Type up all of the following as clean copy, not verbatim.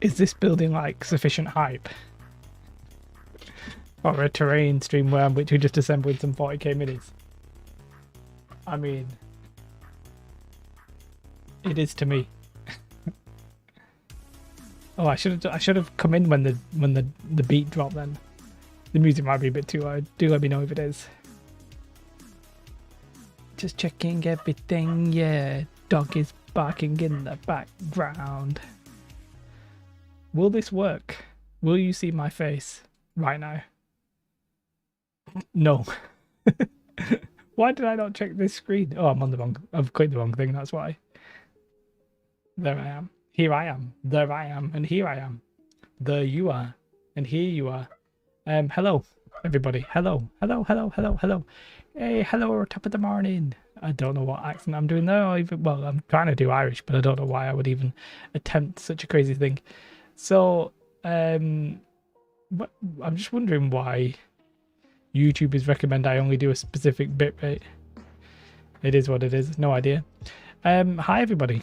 Is this building like sufficient hype? Or a terrain stream where which we just assembled some 40k minis? I mean, it is to me. Oh, I should have come in when the beat dropped. Then the music might be a bit too loud. Do let me know if it is. Just checking everything. Yeah, dog is barking in the background. Will this work? Will you see my face right now? No. Why did I not check this screen? Oh, I've clicked the wrong thing. That's why. There I am. Here I am. There I am. And here I am. There you are. And here you are. Hello, everybody. Hello. Hello, hello, hello, hello. Hey, hello, top of the morning. I don't know what accent I'm doing there. Well, I'm trying to do Irish, but I don't know why I would even attempt such a crazy thing. So, I'm just wondering why YouTubers recommend I only do a specific bitrate. It is what it is. No idea. Hi, everybody.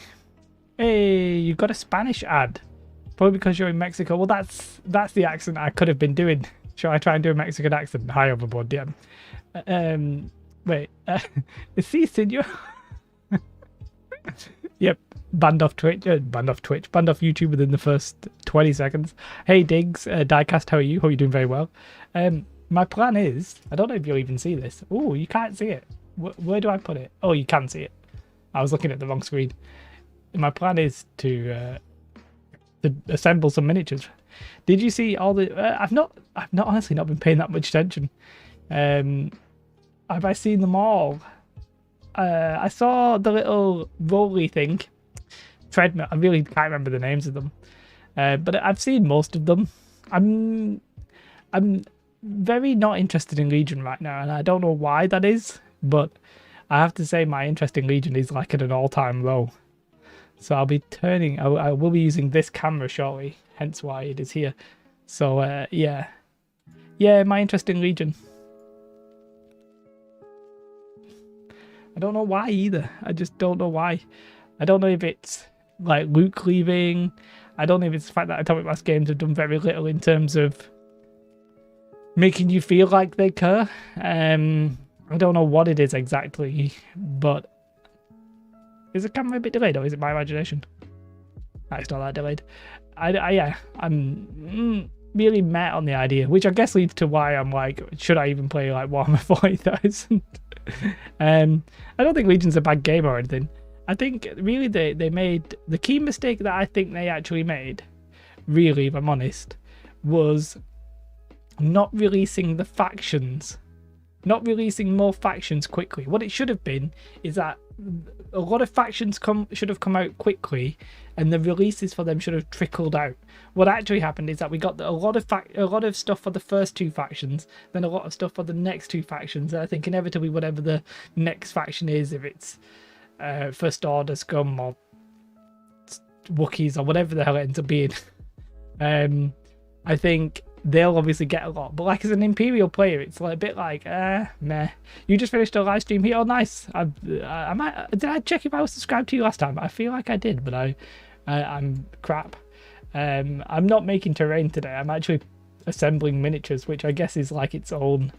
Hey, you got a Spanish ad. Probably because you're in Mexico. Well, that's the accent I could have been doing. Shall I try and do a Mexican accent? Hi, overboard, DM. Wait. Sí, senor. Yep. Banned off Twitch. Banned off YouTube within the first 20 seconds. Hey, Diggs. Diecast, how are you? Hope you're doing very well. My plan is... I don't know if you'll even see this. Oh, you can't see it. Where do I put it? Oh, you can see it. I was looking at the wrong screen. My plan is to assemble some miniatures. Did you see all the? I've honestly not been paying that much attention. Have I seen them all? I saw the little rolly thing, treadmill. I really can't remember the names of them, but I've seen most of them. I'm very not interested in Legion right now, and I don't know why that is, but I have to say my interest in Legion is like at an all-time low. So I'll be turning, I will be using this camera shortly, hence why it is here. So yeah, my interest in Legion. I don't know why either. I just don't know why. I don't know if it's like Luke leaving. I don't know if it's the fact that Atomic Mass Games have done very little in terms of making you feel like they care. I don't know what it is exactly, but is the camera a bit delayed or is it my imagination? No, it's not that delayed. I'm really meh on the idea, which I guess leads to why I'm like, should I even play like Warhammer 40,000? I don't think Legion's a bad game or anything. I think really they made the key mistake that I think they actually made, really, if I'm honest, was not releasing the factions. Not releasing more factions quickly. What it should have been is that a lot of factions should have come out quickly, and the releases for them should have trickled out. What actually happened is that we got a lot of stuff for the first two factions, then a lot of stuff for the next two factions. And I think inevitably, whatever the next faction is, if it's First Order, Scum, or Wookiees, or whatever the hell it ends up being, I think they'll obviously get a lot. But like as an Imperial player, it's like a bit like, meh. You just finished a live stream here. Oh, nice. Did I check if I was subscribed to you last time? I feel like I did, but I'm crap. I'm not making terrain today. I'm actually assembling miniatures, which I guess is like its own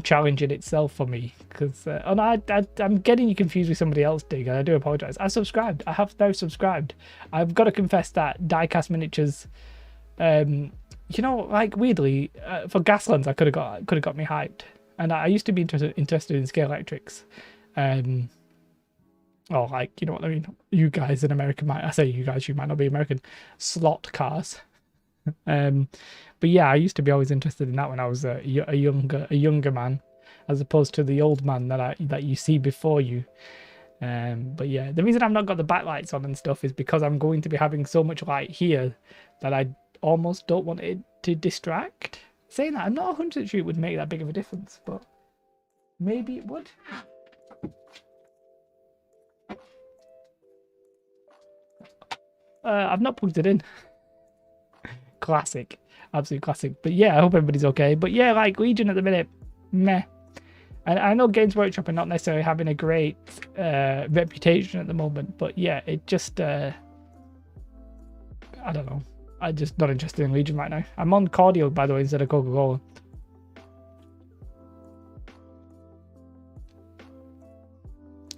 challenge in itself for me. Because I'm getting you confused with somebody else, Dig, and I do apologize. I subscribed. I have now subscribed. I've got to confess that Diecast Miniatures, you know, like weirdly, for Gaslands I could have got me hyped, and I used to be interested in Scale Electrics, or like, you know what I mean. You guys in America I say you guys, you might not be American, slot cars. But yeah, I used to be always interested in that when I was a younger man, as opposed to the old man that you see before you. But yeah, the reason I've not got the backlights on and stuff is because I'm going to be having so much light here that I almost don't want it to distract. Saying that, I'm not 100% sure it would make that big of a difference, but maybe it would. I've not plugged it in. Classic. Absolute classic. But yeah, I hope everybody's okay. But yeah, like Legion at the minute, meh. And I know Games Workshop are not necessarily having a great reputation at the moment, but yeah, it just I don't know. I'm just not interested in Legion right now. I'm on Cordial, by the way, instead of Coca-Cola.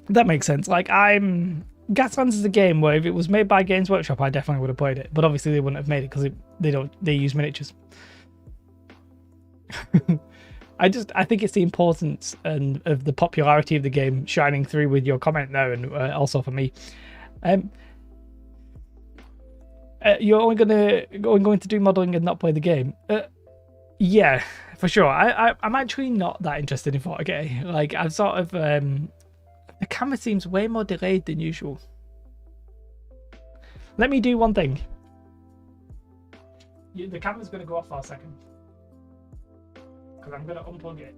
That makes sense. Like, Gaslands is a game where if it was made by Games Workshop, I definitely would have played it. But obviously they wouldn't have made it because they use miniatures. I think it's the importance of the popularity of the game shining through with your comment there, and also for me. You're only going to do modeling and not play the game. Yeah, for sure. I'm actually not that interested in 40k. Like, I've sort of the camera seems way more delayed than usual. Let me do one thing. The camera's going to go off for a second. Because I'm going to unplug it.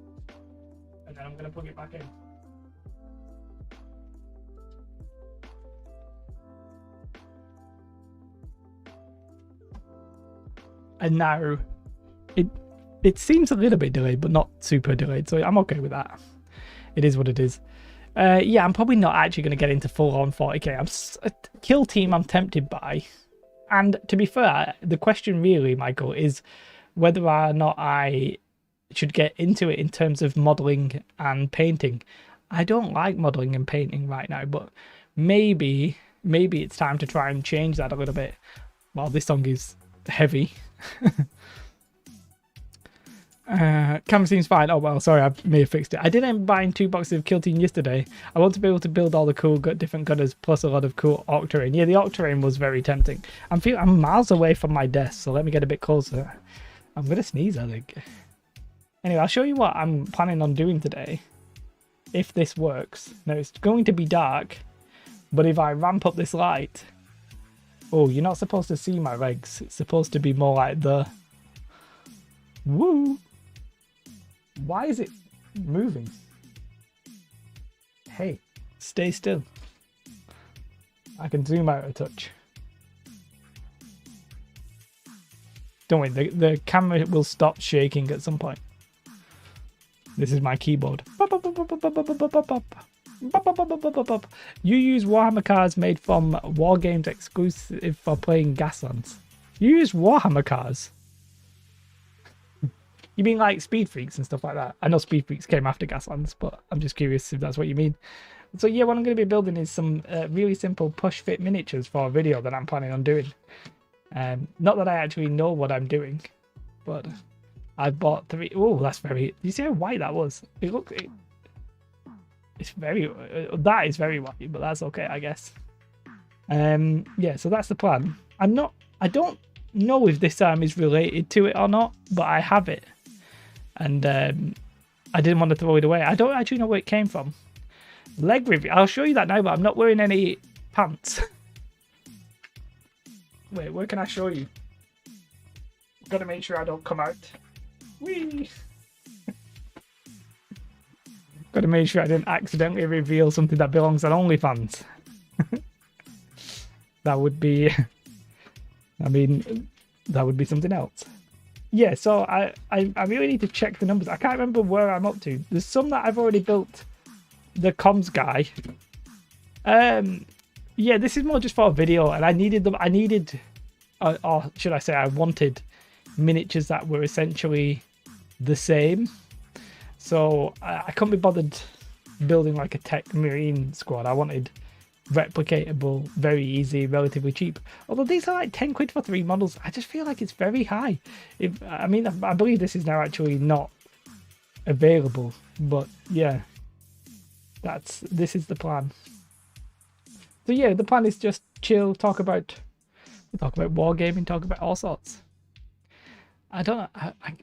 And then I'm going to plug it back in. And now, it seems a little bit delayed, but not super delayed. So I'm okay with that. It is what it is. Yeah, I'm probably not actually going to get into full-on 40k. A kill team I'm tempted by. And to be fair, the question really, Michael, is whether or not I should get into it in terms of modelling and painting. I don't like modelling and painting right now, but maybe it's time to try and change that a little bit. Well, this song is heavy. Camera seems fine. Oh well, sorry, I may have fixed it. I did end up buying 2 boxes of Kill Team yesterday. I want to be able to build all the cool different gunners plus a lot of cool orc terrain. Yeah, the orc terrain was very tempting. I'm miles away from my desk, so let me get a bit closer. I'm gonna sneeze, I think. Anyway, I'll show you what I'm planning on doing today, if this works. Now, it's going to be dark, but if I ramp up this light... Oh, you're not supposed to see my legs. It's supposed to be more like the... Woo! Why is it moving? Hey, stay still. I can zoom out a touch. Don't worry, the camera will stop shaking at some point. This is my keyboard. You use Warhammer cars made from Wargames exclusive for playing Gaslands. You use Warhammer cars? You mean like Speed Freaks and stuff like that? I know Speed Freaks came after Gaslands, but I'm just curious if that's what you mean. So yeah, what I'm going to be building is some really simple push fit miniatures for a video that I'm planning on doing. Not that I actually know what I'm doing, but I bought 3. Oh, that's very... You see how white that was? It's very... that is very white, but that's okay, I guess. Yeah, so that's the plan. I don't know if this is related to it or not, but I have it. And I didn't want to throw it away. I don't actually know where it came from. Leg review. I'll show you that now, but I'm not wearing any pants. Wait, where can I show you? Gotta make sure I don't come out. Whee! Gotta make sure I didn't accidentally reveal something that belongs on OnlyFans. That would be... I mean, that would be something else. Yeah, so I really need to check the numbers. I can't remember where I'm up to. There's some that I've already built. The comms guy. Yeah, this is more just for a video, and I needed them. Or should I say, I wanted miniatures that were essentially the same. So I couldn't be bothered building like a tech marine squad. I wanted replicatable, very easy, relatively cheap. Although these are like 10 quid for 3 models, I just feel like it's very high. I mean, I believe this is now actually not available, but yeah, this is the plan. So yeah, the plan is just chill, talk about wargaming, talk about all sorts. I don't know.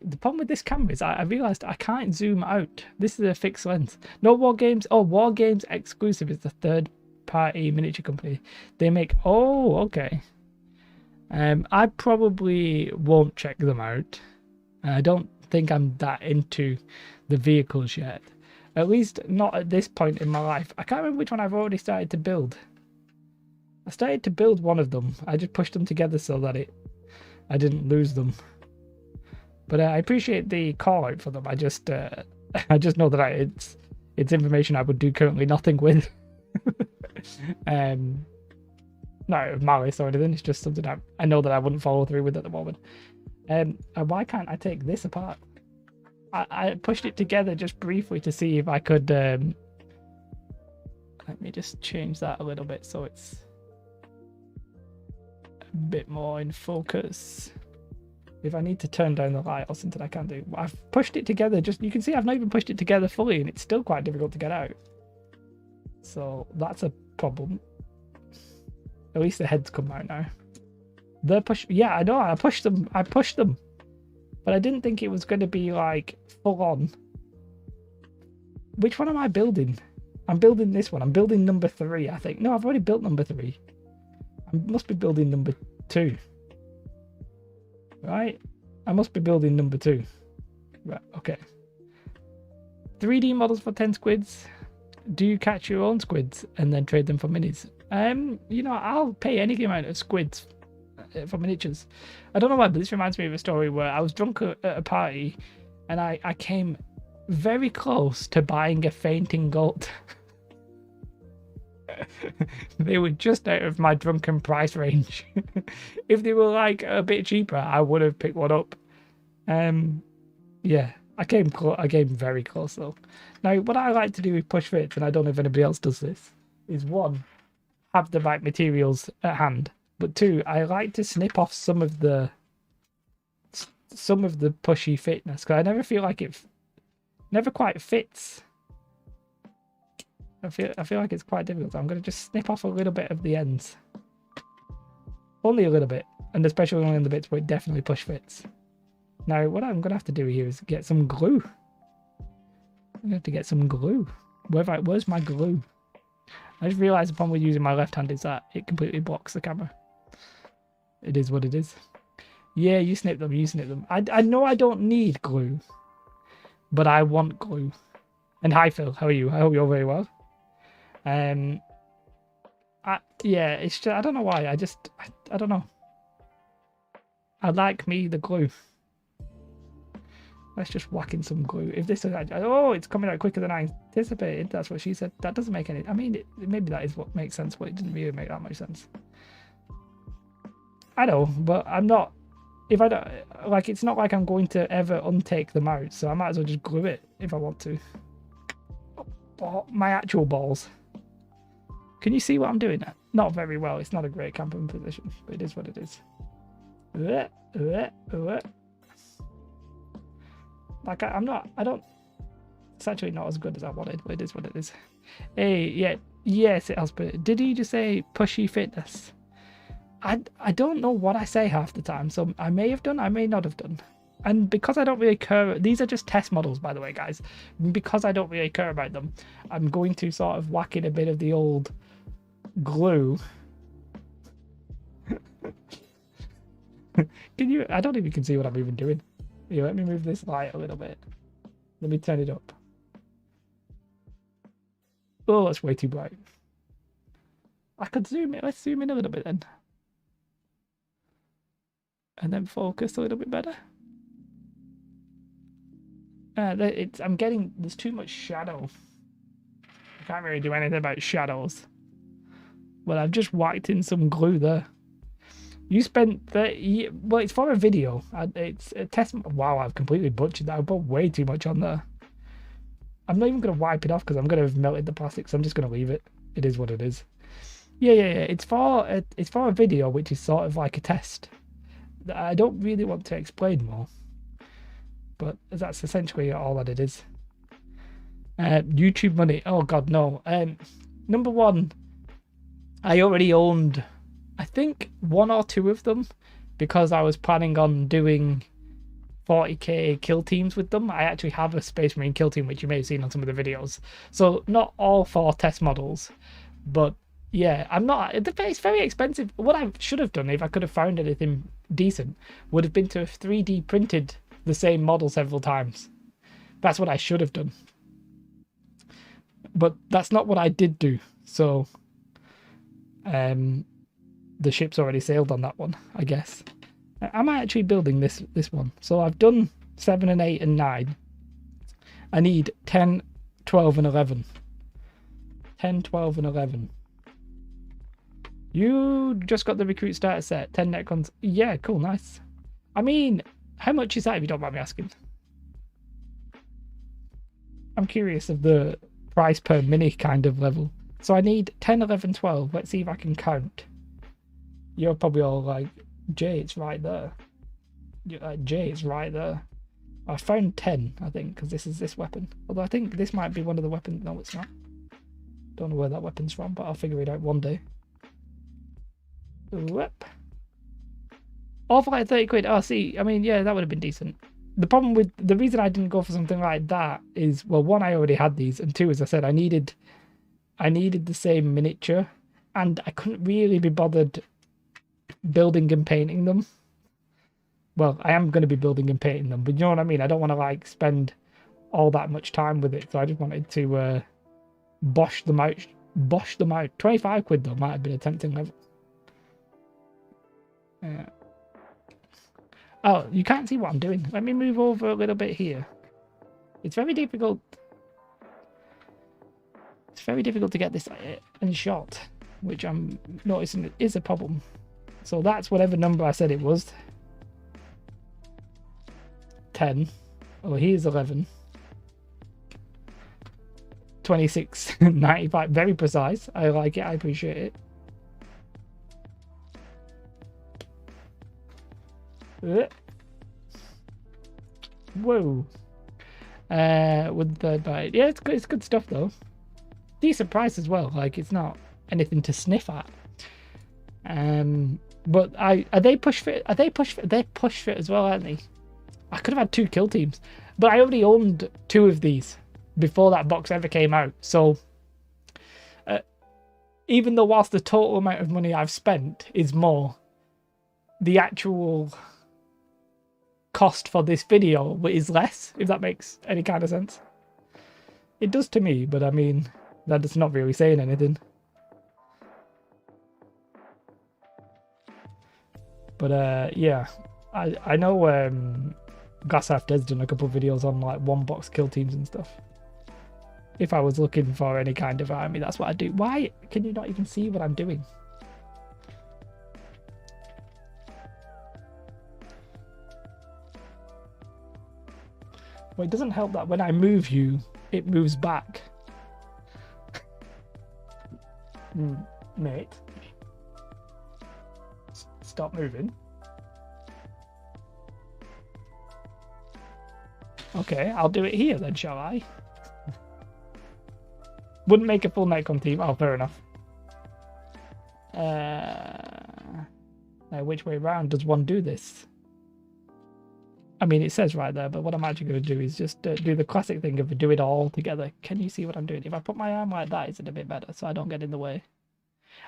The problem with this camera is I realised I can't zoom out. This is a fixed lens. No Wargames. Oh, Wargames Exclusive is the third-party miniature company. They make... Oh, okay. I probably won't check them out. I don't think I'm that into the vehicles yet. At least not at this point in my life. I can't remember which one I've already started to build. I started to build one of them. I just pushed them together so that I didn't lose them. But I appreciate the call out for them. I just know that it's information I would do currently nothing with. not malice or anything. It's just something I know that I wouldn't follow through with at the moment. And why can't I take this apart? I pushed it together just briefly to see if I could. Let me just change that a little bit so it's a bit more in focus. If I need to turn down the light or something, I can do. I've pushed it together. Just you can see I've not even pushed it together fully, and it's still quite difficult to get out. So that's a problem. At least the heads come out now. The push, yeah, I know. I pushed them, but I didn't think it was going to be like full on. Which one am I building? I'm building this one. I'm building number 3, I think. No, I've already built number 3. I must be building number 2. Right? I must be building number 2. Right, okay. 3D models for 10 squids. Do you catch your own squids and then trade them for minis? You know, I'll pay any amount of squids for miniatures. I don't know why, but this reminds me of a story where I was drunk at a party and I came very close to buying a fainting goat. They were just out of my drunken price range. If they were like a bit cheaper, I would have picked one up. Yeah, I came very close though. Now, what I like to do with Push Fits, and I don't know if anybody else does this, is 1, have the right materials at hand, but 2, I like to snip off some of the pushy fitness, because I never feel like it never quite fits. I feel like it's quite difficult. I'm going to just snip off a little bit of the ends. Only a little bit, and especially only on the bits where it definitely push fits. Now, what I'm going to have to do here is get some glue. I'm going to have to get some glue. Where's my glue? I just realised the problem with using my left hand is that it completely blocks the camera. It is what it is. Yeah, you snip them, I know I don't need glue, but I want glue. And hi Phil, how are you? I hope you're very well. Yeah, it's just, I don't know why. I don't know. I like me the glue. Let's just whack in some glue. If this is, oh, it's coming out quicker than I anticipated. That's what she said. That doesn't make any. I mean, maybe that is what makes sense, but it didn't really make that much sense. I know, but I'm not. If I don't like, it's not like I'm going to ever untake them out, so I might as well just glue it if I want to. Oh, my actual balls. Can you see what I'm doing? Not very well. It's not a great camping position, but it is what it is. Like it's actually not as good as I wanted, but it is what it is. Hey, yeah, yes, it has, but did he just say pushy fitness? I don't know what I say half the time, so I may have done, I may not have done. And because I don't really care, these are just test models, by the way, guys. Because I don't really care about them, I'm going to sort of whack in a bit of the old glue. Can you? I don't even can see what I'm even doing. Here, let me move this light a little bit. Let me turn it up. Oh, that's way too bright. I could zoom in. Let's zoom in a little bit then. And then focus a little bit better. I'm getting, there's too much shadow. I can't really do anything about shadows. Well, I've just whacked in some glue there. You spent well, it's for a video. It's a test. Wow, I've completely butchered that. I put way too much on there. I'm not even going to wipe it off because I'm going to have melted the plastic, so I'm just going to leave it. It is what it is. Yeah. It's for a video, which is sort of like a test. I don't really want to explain more, but that's essentially all that it is. YouTube money. Oh God, no. Number 1, I already owned, I think, 1 or 2 of them because I was planning on doing 40k kill teams with them. I actually have a Space Marine kill team, which you may have seen on some of the videos. So not all 4 test models, but yeah, I'm not. It's very expensive. What I should have done if I could have found anything decent would have been to have 3D printed the same model several times. That's what I should have done. But that's not what I did do. So the ship's already sailed on that one, I guess. Am I actually building this one? So I've done 7 and 8 and 9. I need 10, 12 and 11. 10, 12 and 11. You just got the recruit starter set, 10 netcons. Yeah, cool, nice. I mean, how much is that if you don't mind me asking? I'm curious of the price per mini kind of level. So I need 10, 11, 12. Let's see if I can count. You're probably all like, Jay, it's right there. You're like, Jay, it's right there. I found 10, I think, because this is this weapon. Although I think this might be one of the weapons. No, it's not. Don't know where that weapon's from, but I'll figure it out one day. Whoop. All for like 30 quid. Oh, see, I mean, yeah, that would have been decent. The problem with the reason I didn't go for something like that is, well, one, I already had these, and two, as I said, I needed the same miniature, and I couldn't really be bothered building and painting them. Well, I am going to be building and painting them, but you know what I mean? I don't want to like spend all that much time with it, so I just wanted to bosh them out. 25 quid though might have been a tempting level. Yeah. Oh, you can't see what I'm doing. Let me move over a little bit here. It's very difficult. It's very difficult to get this in shot, which I'm noticing is a problem. So that's whatever number I said it was. 10. Oh, here's 11. 26, 95. Very precise. I like it. I appreciate it. Whoa. With the third bite. Yeah, it's good stuff though. Decent price as well. Like, it's not anything to sniff at. But are they push fit? They're push fit as well, aren't they? I could have had 2 kill teams, but I already owned 2 of these before that box ever came out. So even though whilst the total amount of money I've spent is more, the actual cost for this video is less, if that makes any kind of sense. It does to me, but I mean, that's not really saying anything. But yeah, I know Glasshaft has done a couple of videos on like 1-box kill teams and stuff. If I was looking for any kind of army, that's what I do. Why can you not even see what I'm doing? Well, it doesn't help that when I move you, it moves back. Mate. Stop moving. Okay, I'll do it here then, shall I? Wouldn't make a full Nightcon team. Oh, fair enough. Now, which way around does one do this? I mean, it says right there, but what I'm actually going to do is just do the classic thing of do it all together. Can you see what I'm doing? If I put my arm like that, is it a bit better so I don't get in the way?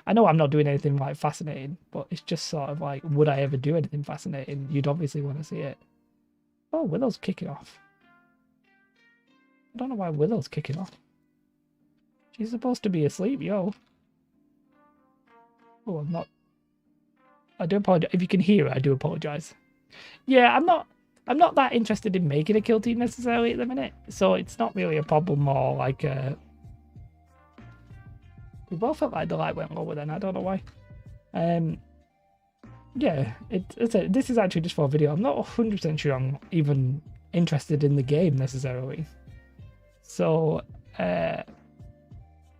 I know I'm not doing anything like fascinating, but it's just sort of like, would I ever do anything fascinating? You'd obviously want to see it. Oh, Willow's kicking off. I don't know why Willow's kicking off. She's supposed to be asleep, yo. Oh, I'm not. I do apologize. If you can hear it, I do apologize. Yeah, I'm not that interested in making a kill team necessarily at the minute, so it's not really a problem. Or like we both felt like the light went lower then. I don't know why. Yeah, this is actually just for a video. I'm not 100% sure I'm even interested in the game necessarily. So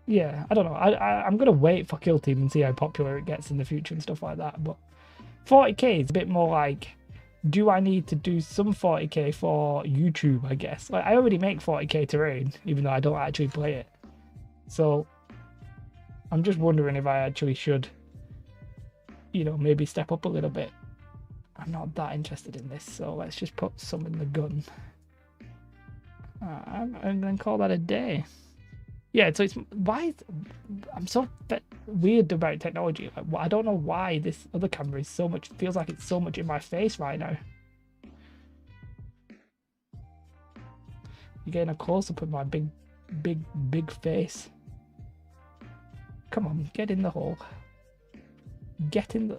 yeah, I don't know. I'm gonna wait for kill team and see how popular it gets in the future and stuff like that. But 40k is a bit more like, do I need to do some 40k for YouTube, I guess? Like, I already make 40k terrain, even though I don't actually play it. So I'm just wondering if I actually should, you know, maybe step up a little bit. I'm not that interested in this, so let's just put some in the gun. And then call that a day. Yeah, so it's I'm so weird about technology. I don't know why this other camera is so much, feels like it's so much in my face right now. You're getting a close-up of my big face. Come on, get in the hole. Get in the...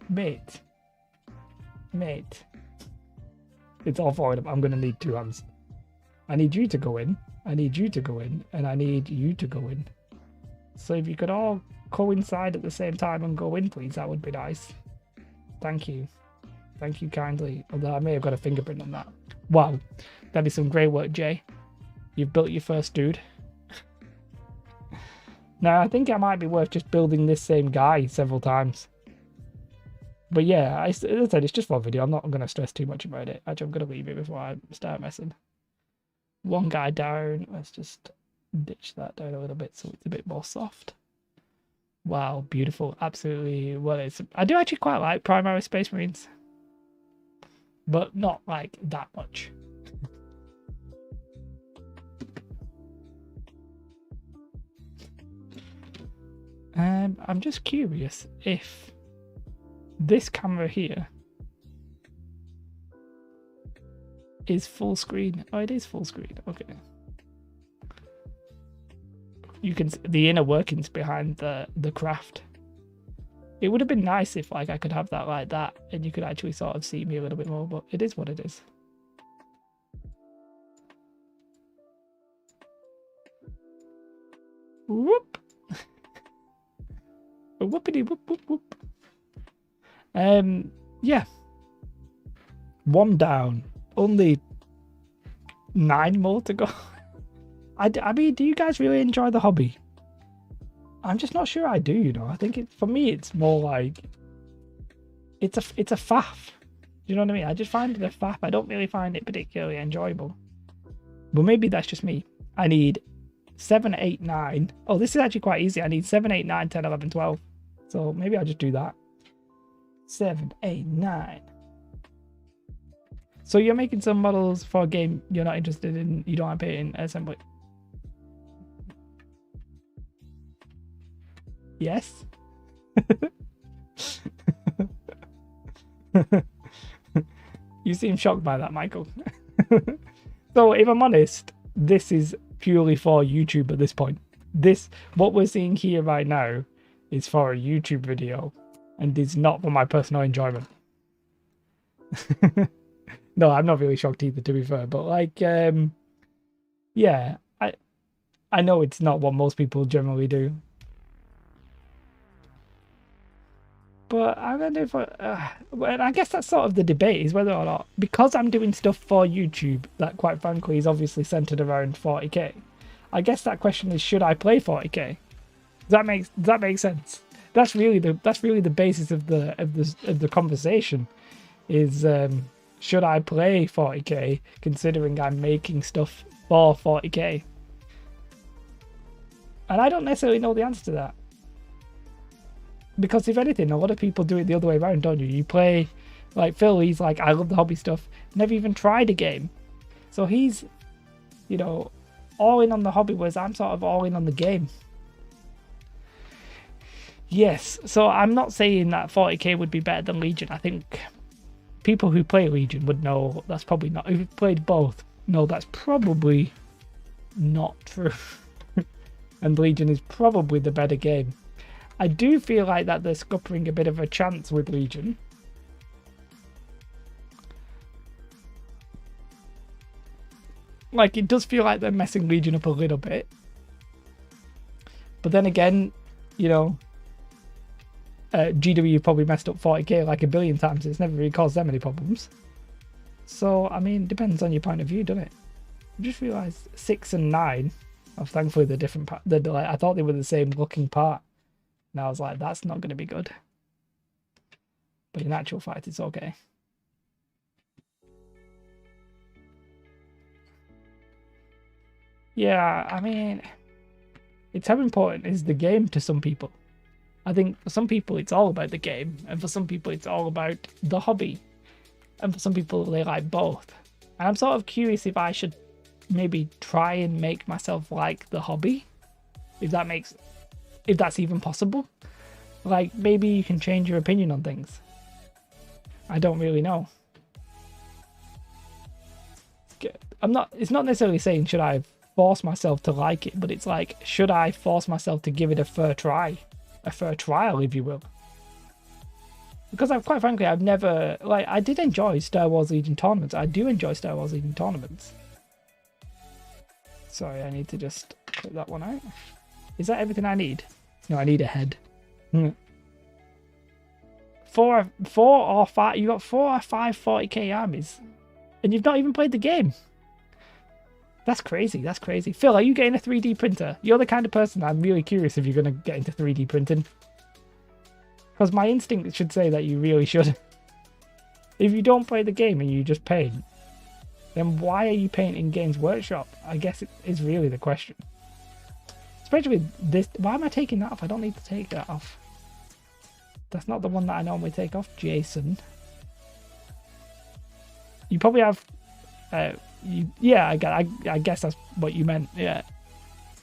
Mate. It's all for them. I'm going to need 2 hands. I need you to go in. I need you to go in. And I need you to go in. So if you could all coincide at the same time and go in, please? That would be nice. Thank you. Thank you kindly. Although I may have got a fingerprint on that. Wow. That is some great work, Jay. You've built your first dude. Now, I think it might be worth just building this same guy several times. But yeah, as I said, it's just for a video. I'm not going to stress too much about it. Actually, I'm going to leave it before I start messing. One guy down. Let's just ditch that down a little bit so it's a bit more soft. Wow, beautiful. Absolutely. Well, I do actually quite like Primary Space Marines. But not like that much. I'm just curious if this camera here is full screen. Oh, it is full screen. Okay. You can see the inner workings behind the craft. It would have been nice if like I could have that like that and you could actually sort of see me a little bit more, but it is what it is. Whoop. Whoopity whoop whoop whoop. Yeah. One down. Only 9 more to go. I mean, do you guys really enjoy the hobby? I'm just not sure I do, you know. I think for me it's more like it's a faff. Do you know what I mean? I just find it a faff. I don't really find it particularly enjoyable. But maybe that's just me. I need 7, 8, 9. Oh, this is actually quite easy. I need 7, 8, 9, 10, 11, 12. So maybe I'll just do that. 7, 8, 9. So you're making some models for a game you're not interested in, you don't want to pay in assembly. Yes. You seem shocked by that, Michael. So if I'm honest, this is purely for YouTube at this point. What we're seeing here right now is for a YouTube video and is not for my personal enjoyment. No, I'm not really shocked either, to be fair, but like yeah, I know it's not what most people generally do. But I don't know if and I guess that's sort of the debate, is whether or not, because I'm doing stuff for YouTube that quite frankly is obviously centered around 40k. I guess that question is, should I play 40k? Does that make sense? That's really the basis of the conversation. Is should I play 40k considering I'm making stuff for 40k? And I don't necessarily know the answer to that. Because if anything, a lot of people do it the other way around, don't you? You play, like Phil, he's like, I love the hobby stuff, never even tried a game. So he's, you know, all in on the hobby, whereas I'm sort of all in on the game. Yes, so I'm not saying that 40k would be better than Legion. I think people who play Legion would know that's probably not. If you've played both, no, that's probably not true. And Legion is probably the better game. I do feel like that they're scuppering a bit of a chance with Legion. Like, it does feel like they're messing Legion up a little bit. But then again, you know, GW probably messed up 40k like a billion times. It's never really caused them any problems. So, I mean, depends on your point of view, doesn't it? I just realised 6 and 9 are thankfully the different part. Like, I thought they were the same looking part. And I was like, that's not going to be good. But in actual fact, it's okay. Yeah, I mean, it's how important is the game to some people. I think for some people, it's all about the game. And for some people, it's all about the hobby. And for some people, they like both. And I'm sort of curious if I should maybe try and make myself like the hobby. If that's even possible. Like, maybe you can change your opinion on things. I don't really know. It's not necessarily saying should I force myself to like it, but it's like, should I force myself to give it a fair try? A fair trial, if you will. Because quite frankly, I've never, like, I did enjoy Star Wars Legion tournaments. I do enjoy Star Wars Legion tournaments. Sorry, I need to just click that one out. Is that everything I need? No, I need a head. Four or five. You got 4 or 5 40k armies, and you've not even played the game. That's crazy. That's crazy. Phil, are you getting a 3D printer? You're the kind of person I'm really curious if you're going to get into 3D printing. Because my instinct should say that you really should. If you don't play the game and you just paint, then why are you painting Games Workshop? I guess it is really the question. Especially with this. Why am I taking that off? I don't need to take that off. That's not the one that I normally take off. Jason. You probably have... yeah, I guess that's what you meant. Yeah.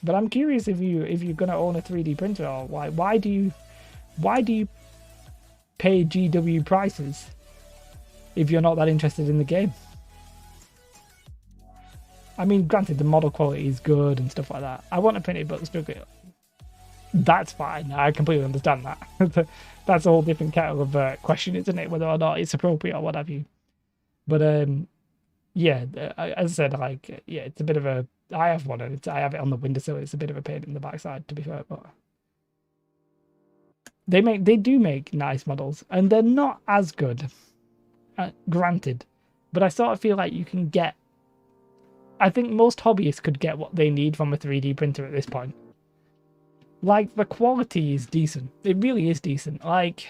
But I'm curious if you're going to own a 3D printer, or why do you pay GW prices if you're not that interested in the game? I mean, granted, the model quality is good and stuff like that. I want to print it, but still good. That's fine. I completely understand that. That's a whole different kettle of question, isn't it? Whether or not it's appropriate or what have you. But yeah, as I said, like, yeah, it's a bit of a... I have one, and I have it on the windowsill. It's a bit of a pain in the backside, to be fair, but... They do make nice models, and they're not as good, granted. But I sort of feel like you can get... I think most hobbyists could get what they need from a 3D printer at this point. Like, the quality is decent. It really is decent. Like...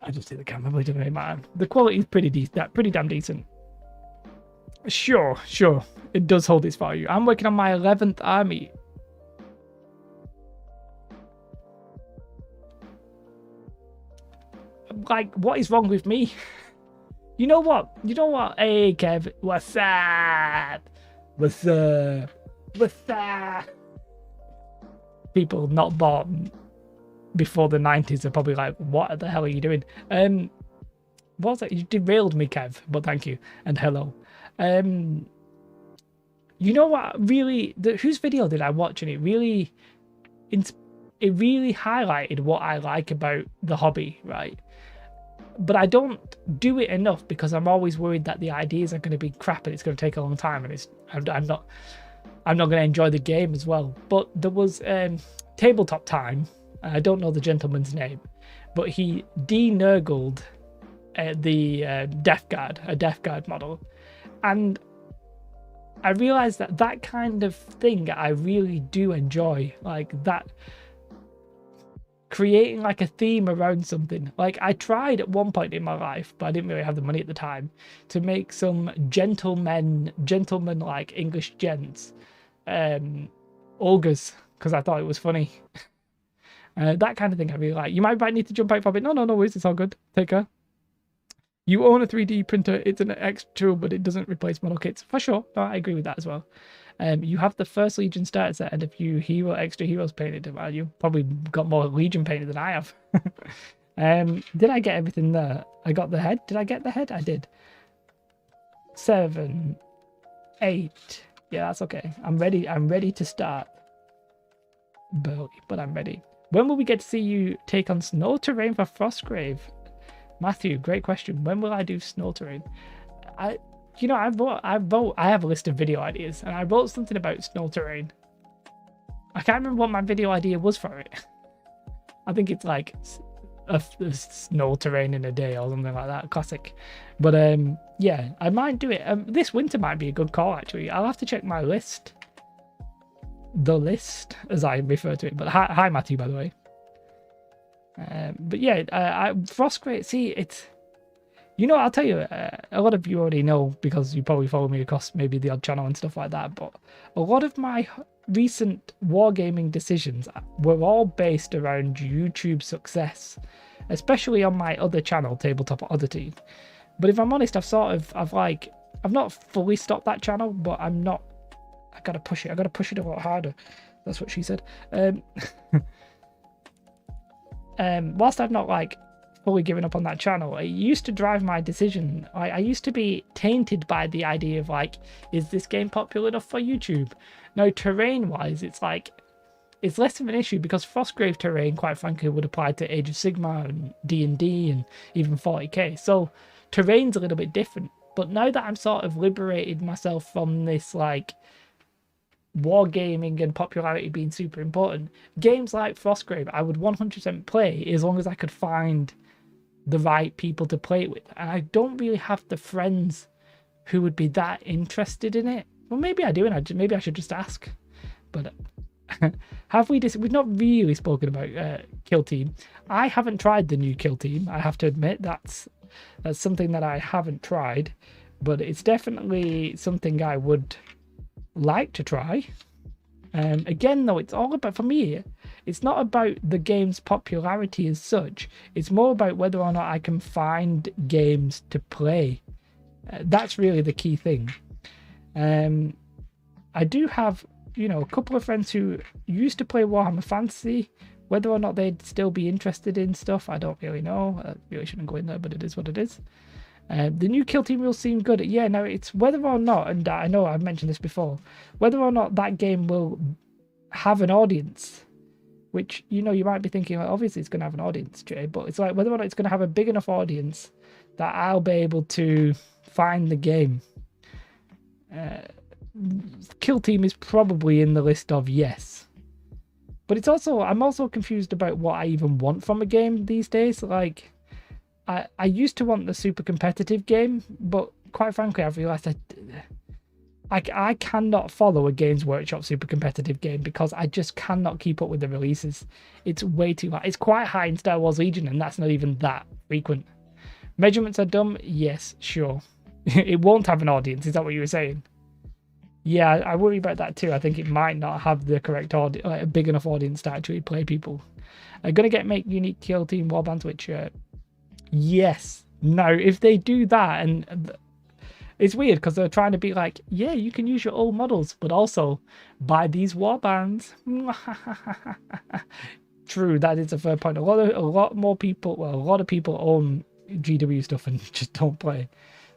I just see the camera, but it doesn't really matter. The quality is pretty damn decent. Sure. It does hold its value. I'm working on my 11th army. Like, what is wrong with me? You know what? Hey, Kev. What's up? What's up? People not born before the 90s are probably like, what the hell are you doing? What was that? You derailed me, Kev, but thank you. And hello. You know what really... whose video did I watch? And it really highlighted what I like about the hobby, right? But I don't do it enough because I'm always worried that the ideas are going to be crap and it's going to take a long time, and I'm not going to enjoy the game as well. But there was Tabletop Time. I don't know the gentleman's name, but he de-nurgled the Death Guard model, and I realized that kind of thing I really do enjoy, like that. Creating like a theme around something. Like, I tried at one point in my life, but I didn't really have the money at the time, to make some gentleman like English gents ogres, because I thought it was funny. That kind of thing I really like. You might need to jump out for a bit. No worries, it's all good. Take care. You own a 3D printer. It's an extra tool, but it doesn't replace model kits. For sure. No, I agree with that as well. You have the first Legion starter set and a few extra heroes painted. Well, you probably got more Legion painted than I have. Did I get everything there? I got the head. Did I get the head? I did. 7, 8. Yeah, that's okay. I'm ready to start. Barely, but I'm ready. When will we get to see you take on Snow Terrain for Frostgrave? Matthew, great question. When will I do Snow Terrain? I have a list of video ideas, and I wrote something about Snow Terrain. I can't remember what my video idea was for it. I think it's like a Snow Terrain in a day or something like that. Classic. But yeah, I might do it. This winter might be a good call, actually. I'll have to check my list. The list, as I refer to it. But hi Matthew, by the way. But yeah, Frostgrave, see, it's... You know, I'll tell you, a lot of you already know because you probably follow me across maybe the odd channel and stuff like that, but a lot of my recent wargaming decisions were all based around YouTube success, especially on my other channel, Tabletop Oddity. But if I'm honest, I've not fully stopped that channel, but I gotta push it a lot harder. That's what she said. Whilst I've not fully given up on that channel, it used to drive my decision. I used to be tainted by the idea of is this game popular enough for YouTube? Now, terrain wise, it's less of an issue because Frostgrave terrain, quite frankly, would apply to Age of Sigmar and D&D and even 40k. So terrain's a little bit different. But now that I'm sort of liberated myself from this wargaming and popularity being super important, games like Frostgrave I would 100% play as long as I could find the right people to play it with. And I don't really have the friends who would be that interested in it. Well, maybe I do, and maybe I should just ask. But we've not really spoken about Kill Team. I haven't tried the new Kill Team. I have to admit that's something that I haven't tried, but it's definitely something I would like to try. Again, though, it's all about, for me, it's not about the game's popularity as such. It's more about whether or not I can find games to play. That's really the key thing. I do have, a couple of friends who used to play Warhammer Fantasy. Whether or not they'd still be interested in stuff, I don't really know. I really shouldn't go in there, but it is what it is. The new Kill Team rules seem good. Yeah, no, it's whether or not, and I know I've mentioned this before, whether or not that game will have an audience. Which, you might be thinking, well, obviously it's going to have an audience, Jay, but it's like whether or not it's going to have a big enough audience that I'll be able to find the game. Kill Team is probably in the list of yes. But I'm also confused about what I even want from a game these days. Like, I used to want the super competitive game, but quite frankly, I've realized I cannot follow a Games Workshop super competitive game because I just cannot keep up with the releases. It's way too high. It's quite high in Star Wars Legion, and that's not even that frequent. Measurements are dumb? Yes, sure. It won't have an audience, is that what you were saying? Yeah, I worry about that too. I think it might not have the correct audience, like a big enough audience to actually play people. I'm going to make unique Kill Team warbands, which, yes. No, if they do that, and it's weird because they're trying to be like, yeah, you can use your old models, but also buy these warbands. True, that is a fair point. A lot of people own GW stuff and just don't play.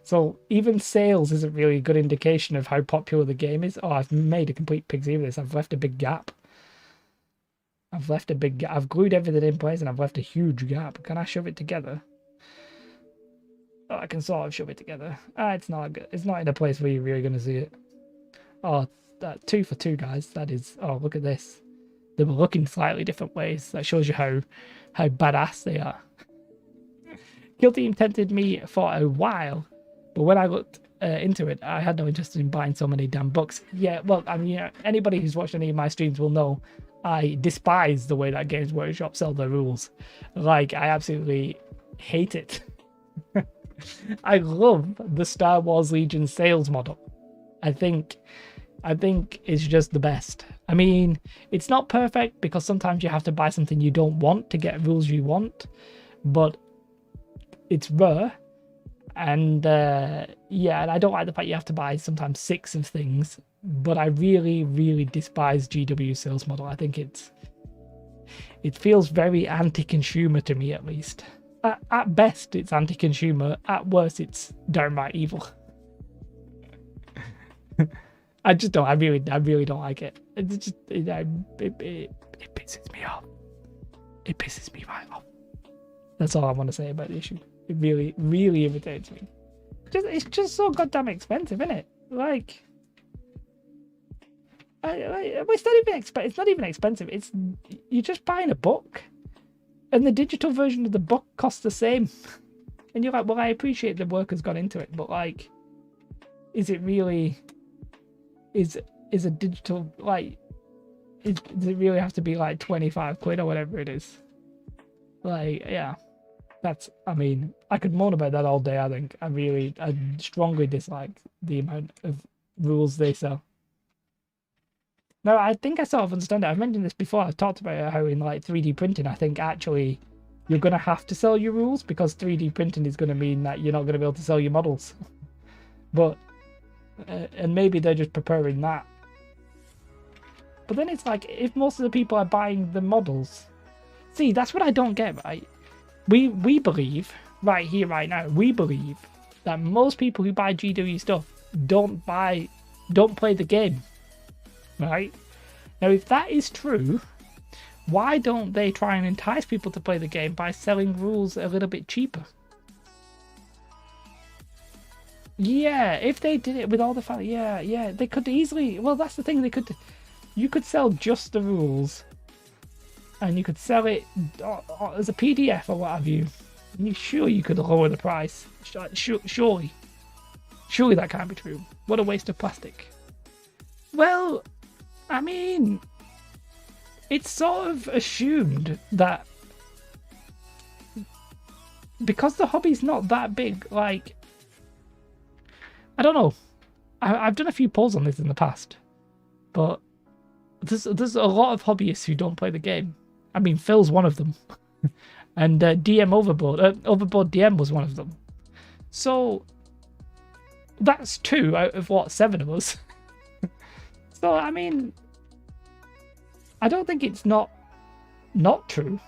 So even sales isn't really a good indication of how popular the game is. Oh, I've made a complete pig's ear of this. I've left a big gap. I've glued everything in place and I've left a huge gap. Can I shove it together? Oh, I can sort of shove it together. It's not good. It's not in a place where you're really going to see it. Oh, 2 for 2, guys. That is... Oh, look at this. They were looking slightly different ways. That shows you how badass they are. Kill Team tempted me for a while, but when I looked into it, I had no interest in buying so many damn books. Yeah, well, I mean, anybody who's watched any of my streams will know I despise the way that Games Workshop sell their rules. Like, I absolutely hate it. I love the Star Wars Legion sales model. I think it's just the best. I mean, it's not perfect because sometimes you have to buy something you don't want to get rules you want, but it's rare. And yeah, and I don't like the fact you have to buy sometimes 6 of things, but I really, really despise GW sales model. I think it feels very anti-consumer to me, at least. At best, it's anti-consumer. At worst, it's downright evil. I just don't. I really don't like it. It pisses me off. It pisses me right off. That's all I want to say about the issue. It really, really irritates me. It's just so goddamn expensive, isn't it? Like, it's not even expensive. It's you're just buying a book, and the digital version of the book costs the same. And you're like, well, I appreciate the work has gone into it, but like, is it really? Is a digital, like, does it really have to be like 25 quid or whatever it is? Like, yeah, I mean, I could moan about that all day. I think I strongly dislike the amount of rules they sell. No, I think I sort of understand it. I've mentioned this before. I've talked about how in like 3D printing, I think actually you're going to have to sell your rules because 3D printing is going to mean that you're not going to be able to sell your models. But and maybe they're just preparing that. But then it's like, if most of the people are buying the models, see, that's what I don't get, right? We believe right here, right now, we believe that most people who buy GW stuff don't play the game, right? Now, if that is true, why don't they try and entice people to play the game by selling rules a little bit cheaper? Yeah, if they did it with all the family, yeah, they could easily. Well, that's the thing. You could sell just the rules, and you could sell it as a PDF or what have you. And you could lower the price. Surely that can't be true. What a waste of plastic. Well, I mean, it's sort of assumed that because the hobby's not that big, like, I don't know. I've done a few polls on this in the past, but there's a lot of hobbyists who don't play the game. I mean, Phil's one of them, and DM Overboard DM was one of them. So that's 2 out of what, 7 of us. So I mean, I don't think it's not true.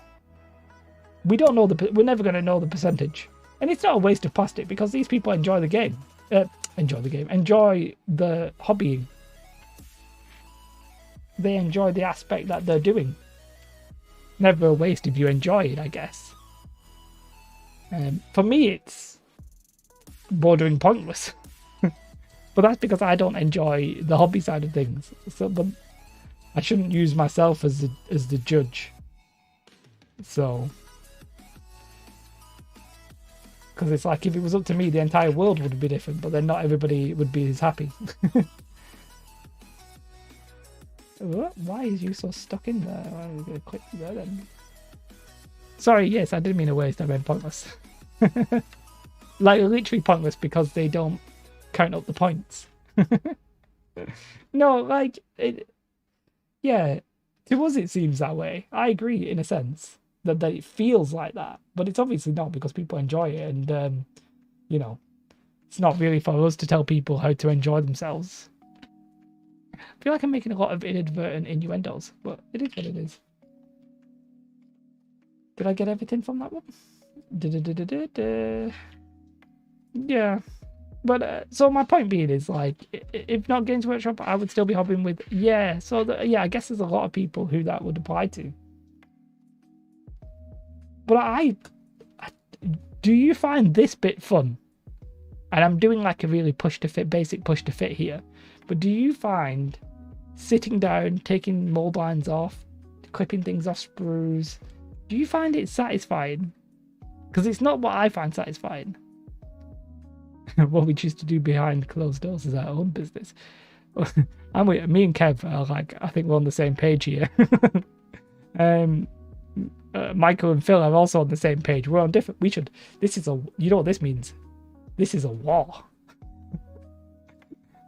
We don't know we're never going to know the percentage, and it's not a waste of plastic because these people enjoy the game. Enjoy the hobbying. They enjoy the aspect that they're doing. Never a waste if you enjoy it, I guess. For me, it's bordering pointless. But that's because I don't enjoy the hobby side of things. So I shouldn't use myself as the judge. So, because it's like if it was up to me, the entire world would be different, but then not everybody would be as happy. Why is you so stuck in there? I'm going to click there then. Sorry, yes, I didn't mean a waste, I meant pointless. Like literally pointless because they don't count up the points. No, like, yeah, to us it seems that way. I agree in a sense that it feels like that, but it's obviously not because people enjoy it, and you know, it's not really for us to tell people how to enjoy themselves. I feel like I'm making a lot of inadvertent innuendos, but it is what it is. Did I get everything from that one? Yeah. But so my point being is, like, if not Games Workshop, I would still be hobbying with. Yeah, so yeah, I guess there's a lot of people who that would apply to. But do you find this bit fun? And I'm doing like a really basic push to fit here. But do you find sitting down, taking mold lines off, clipping things off sprues, do you find it satisfying? Because it's not what I find satisfying. What we choose to do behind closed doors is our own business. Me and Kev are like, I think we're on the same page here. Michael and Phil are also on the same page. We're on different. You know what this means? This is a war.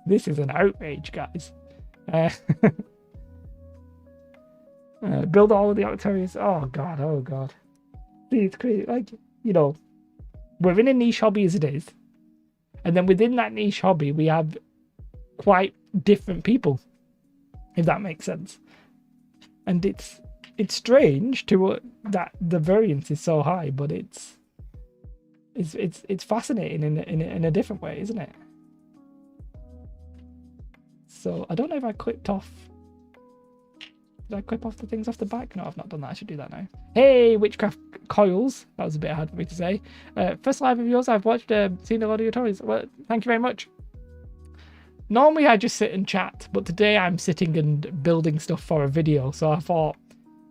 This is an outrage, guys. Build all of the Octarius. Oh god. See, it's crazy. Like, you know, we're in a niche hobby as it is. And then within that niche hobby, we have quite different people, if that makes sense. And it's strange that the variance is so high, but it's fascinating in a different way, isn't it? So I don't know if I clipped off. Did I clip off the things off the back? No, I've not done that. I should do that now. Hey, Witchcraft Coils. That was a bit hard for me to say. First live of yours I've watched, seen a lot of your tutorials. Well, thank you very much. Normally I just sit and chat, but today I'm sitting and building stuff for a video. So I thought,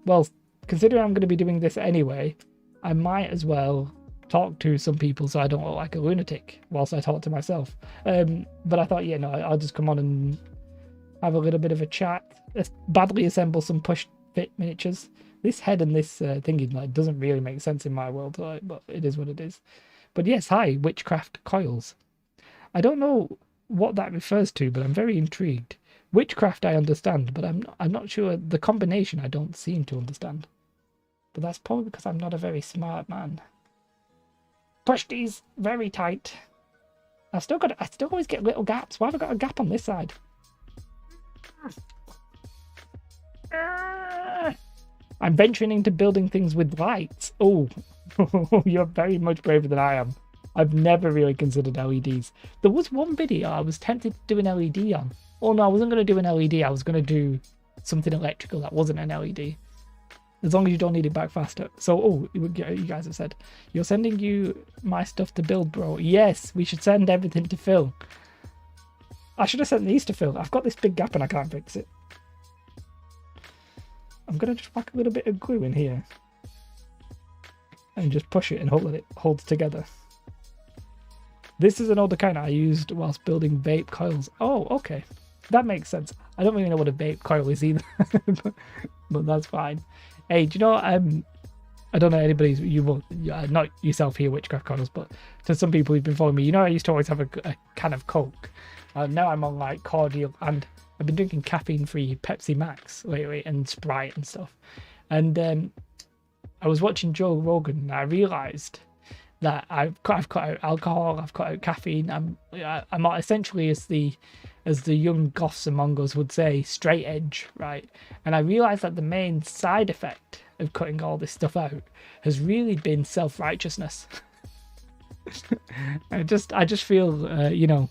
well, considering I'm going to be doing this anyway, I might as well talk to some people so I don't look like a lunatic whilst I talk to myself. But I thought, yeah, no, I'll just come on and have a little bit of a chat. Let's badly assemble some push fit miniatures. This head and this thingy like doesn't really make sense in my world, but it is what it is. But yes, hi, Witchcraft Coils. I don't know what that refers to, but I'm very intrigued. Witchcraft I understand, but I'm not sure the combination. I don't seem to understand. But that's probably because I'm not a very smart man. Push these very tight. I still always get little gaps. Why have I got a gap on this side? I'm venturing into building things with lights. Oh, you're very much braver than I am. I've never really considered LEDs. There was one video I was tempted to do an LED on. Oh no, I wasn't going to do an LED. I was going to do something electrical that wasn't an LED. as long as you don't need it back faster. So, oh, you guys have said, you're sending you my stuff to build, bro. Yes, we should send everything to Phil. I should have sent these to Phil. I've got this big gap and I can't fix it. I'm going to just whack a little bit of glue in here. And just push it and hope that it holds together. This is an older kind I used whilst building vape coils. Oh, okay. That makes sense. I don't really know what a vape coil is either. but that's fine. Hey, do you know, I don't know anybody's, not yourself here, Witchcraft Coils, but to some people who've been following me, you know I used to always have a can of Coke. Now I'm on like cordial, and I've been drinking caffeine-free Pepsi Max lately and Sprite and stuff. And I was watching Joe Rogan and I realised that I've cut out alcohol, I've cut out caffeine. I'm essentially, as the young goths among us would say, straight edge, right? And I realised that the main side effect of cutting all this stuff out has really been self-righteousness. I just feel,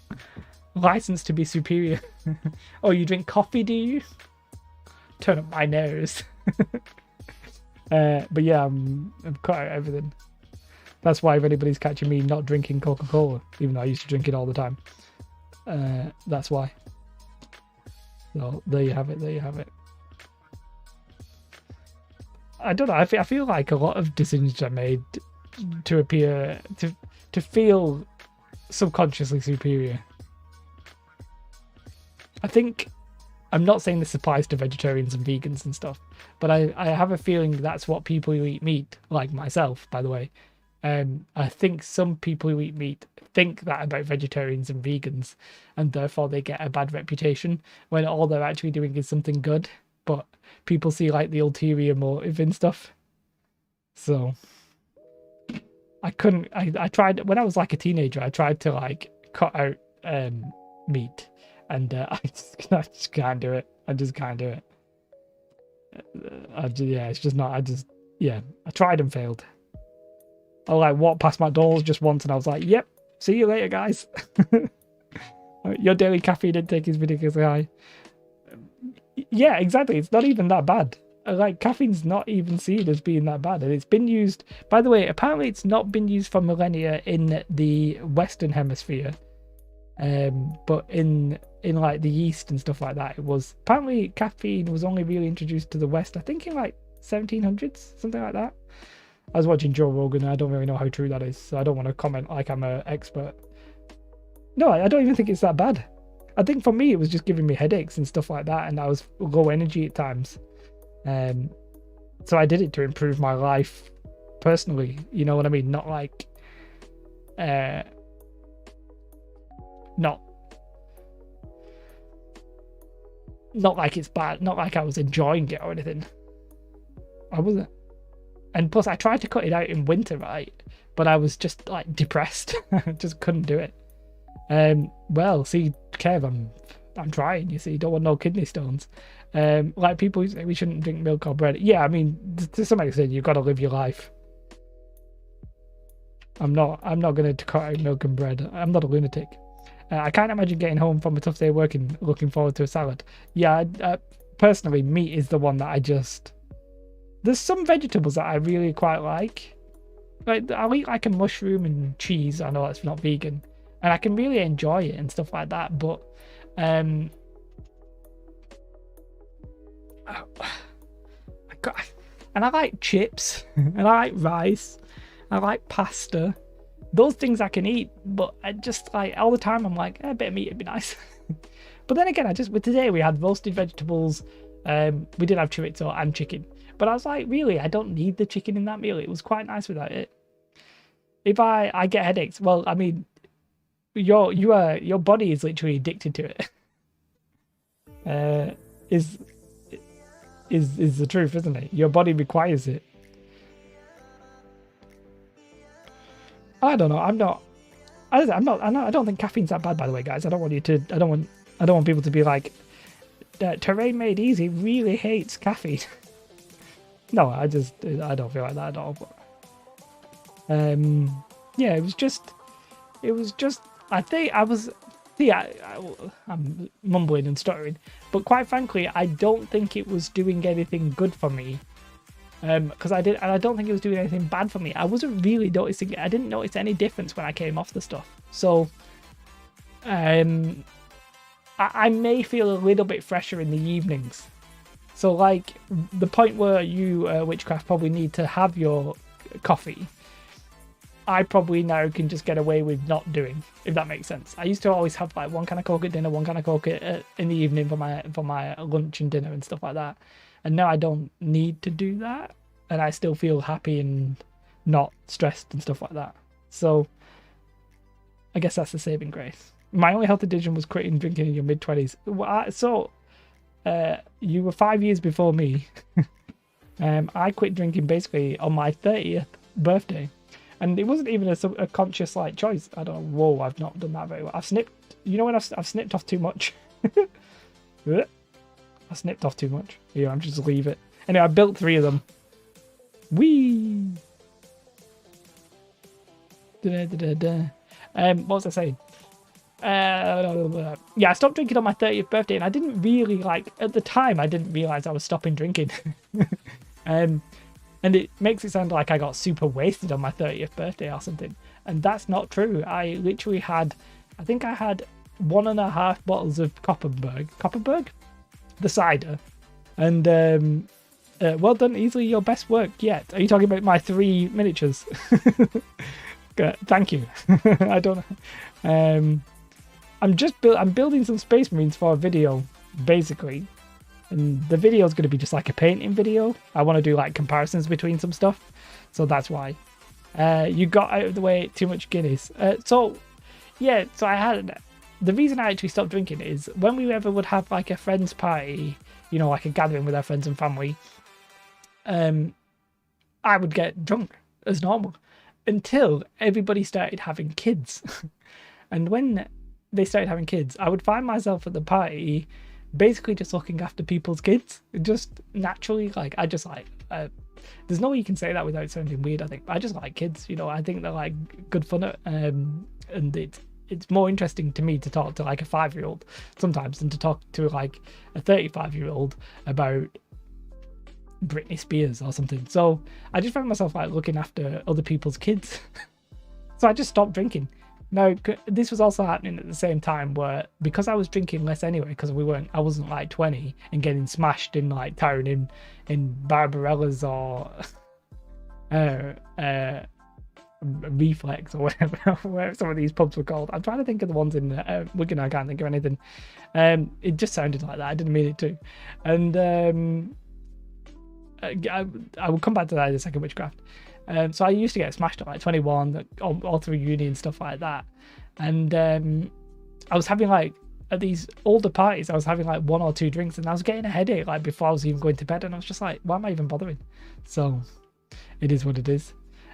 licensed to be superior. Oh, you drink coffee, do you? Turn up my nose. But yeah, I've cut out everything. That's why if anybody's catching me not drinking Coca-Cola, even though I used to drink it all the time, that's why. So there you have it. I don't know. I feel like a lot of decisions I made to appear to feel subconsciously superior. I think, I'm not saying this applies to vegetarians and vegans and stuff, but I have a feeling that's what people who eat meat, like myself, by the way. I think some people who eat meat think that about vegetarians and vegans, and therefore they get a bad reputation when all they're actually doing is something good, but people see like the ulterior motive and stuff. So I tried, when I was like a teenager, I tried to like cut out meat, and I just can't do it. I just can't do it. It's just not, I tried and failed. I like walked past McDonald's just once and I was like, yep, see you later, guys. Your daily caffeine intake is ridiculously high. Yeah, exactly. It's not even that bad. Like, caffeine's not even seen as being that bad. And it's been used, by the way, apparently it's not been used for millennia in the Western Hemisphere. But in like the East and stuff like that, it was, apparently caffeine was only really introduced to the West, I think in like 1700s, something like that. I was watching Joe Rogan and I don't really know how true that is, so I don't want to comment like I'm an expert. No, I don't even think it's that bad. I think for me it was just giving me headaches and stuff like that, and I was low energy at times. So I did it to improve my life personally, you know what I mean? Not like not like it's bad, not like I was enjoying it or anything. I wasn't. And plus, I tried to cut it out in winter, right? But I was just like depressed. I just couldn't do it. Well, see, Kev, I'm trying. You see, don't want no kidney stones. Like people who say we shouldn't drink milk or bread. Yeah, I mean, to some extent, you've got to live your life. I'm not going to cut out milk and bread. I'm not a lunatic. I can't imagine getting home from a tough day working, looking forward to a salad. Yeah, personally, meat is the one that I just. There's some vegetables that I really quite like. Like, I'll eat like a mushroom and cheese. I know that's not vegan. And I can really enjoy it and stuff like that. But, and I like chips. And I like rice. I like pasta. Those things I can eat. But I just like, all the time I'm like, a bit of meat would be nice. But then again, today we had roasted vegetables. We did have chorizo and chicken. But I was like, really, I don't need the chicken in that meal. It was quite nice without it. If I get headaches, well, I mean, your body is literally addicted to it. Is the truth, isn't it? Your body requires it. I don't know. I don't think caffeine's that bad, by the way, guys. I don't want people to be like, Terrain Made Easy really hates caffeine. No, I don't feel like that at all. But yeah, it was just. I think I was. Yeah, I'm mumbling and stuttering, but quite frankly, I don't think it was doing anything good for me. because I did, and I don't think it was doing anything bad for me. I wasn't really noticing it. I didn't notice any difference when I came off the stuff. So, I may feel a little bit fresher in the evenings. So, like, the point where you, Witchcraft, probably need to have your coffee, I probably now can just get away with not doing, if that makes sense. I used to always have, like, one kind of Coke at dinner, one kind of Coke in the evening for my lunch and dinner and stuff like that. And now I don't need to do that. And I still feel happy and not stressed and stuff like that. So, I guess that's the saving grace. My only health addiction was quitting drinking in your mid-20s. You were 5 years before me. I quit drinking basically on my 30th birthday. And it wasn't even a conscious like choice. I don't know. Whoa, I've not done that very well. I've snipped. You know when I've snipped off too much? I snipped off too much. Yeah, I'm just leave it. Anyway, I built 3 of them. Whee! What was I saying? Yeah, I stopped drinking on my 30th birthday, and I didn't really at the time I didn't realize I was stopping drinking. And it makes it sound like I got super wasted on my 30th birthday or something, and that's not true. I literally had, I think I had 1.5 bottles of Copperberg, the cider, and well done, easily your best work yet. Are you talking about my 3 miniatures? Thank you. I don't know. I'm building some Space Marines for a video, basically. And the video is going to be just like a painting video. I want to do like comparisons between some stuff. So that's why. You got out of the way too much Guinness. So I had... The reason I actually stopped drinking is when we ever would have like a friend's party, you know, like a gathering with our friends and family, I would get drunk as normal until everybody started having kids. And when they started having kids, I would find myself at the party basically just looking after people's kids. Just naturally, there's no way you can say that without sounding weird. I think I just like kids, you know. I think they're like good fun, and it's more interesting to me to talk to like a 5-year-old sometimes than to talk to like a 35-year-old about Britney Spears or something. So I just found myself like looking after other people's kids. So I just stopped drinking. Now, this was also happening at the same time where, because I was drinking less anyway, because I wasn't like 20 and getting smashed in like towering in Barbarellas or Reflex or whatever some of these pubs were called. I'm trying to think of the ones in Wigan. I can't think of anything. It just sounded like that. I didn't mean it to. And I will come back to that in a second, Witchcraft. So I used to get smashed at like 21, all through uni and stuff like that. And I was having like, at these older parties, I was having like 1 or 2 drinks and I was getting a headache like before I was even going to bed. And I was just like, why am I even bothering? So it is what it is.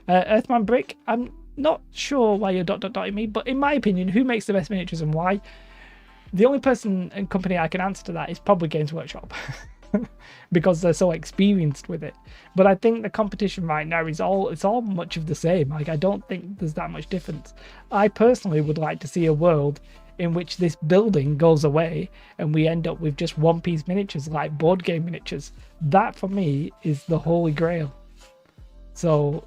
Earthman Brick, I'm not sure why you're dotting me, but in my opinion, who makes the best miniatures and why? The only person and company I can answer to that is probably Games Workshop. Because they're so experienced with it. But I think the competition right now is all much of the same. Like, I don't think there's that much difference. I personally would like to see a world in which this building goes away and we end up with just one-piece miniatures, like board game miniatures. That for me is the holy grail. So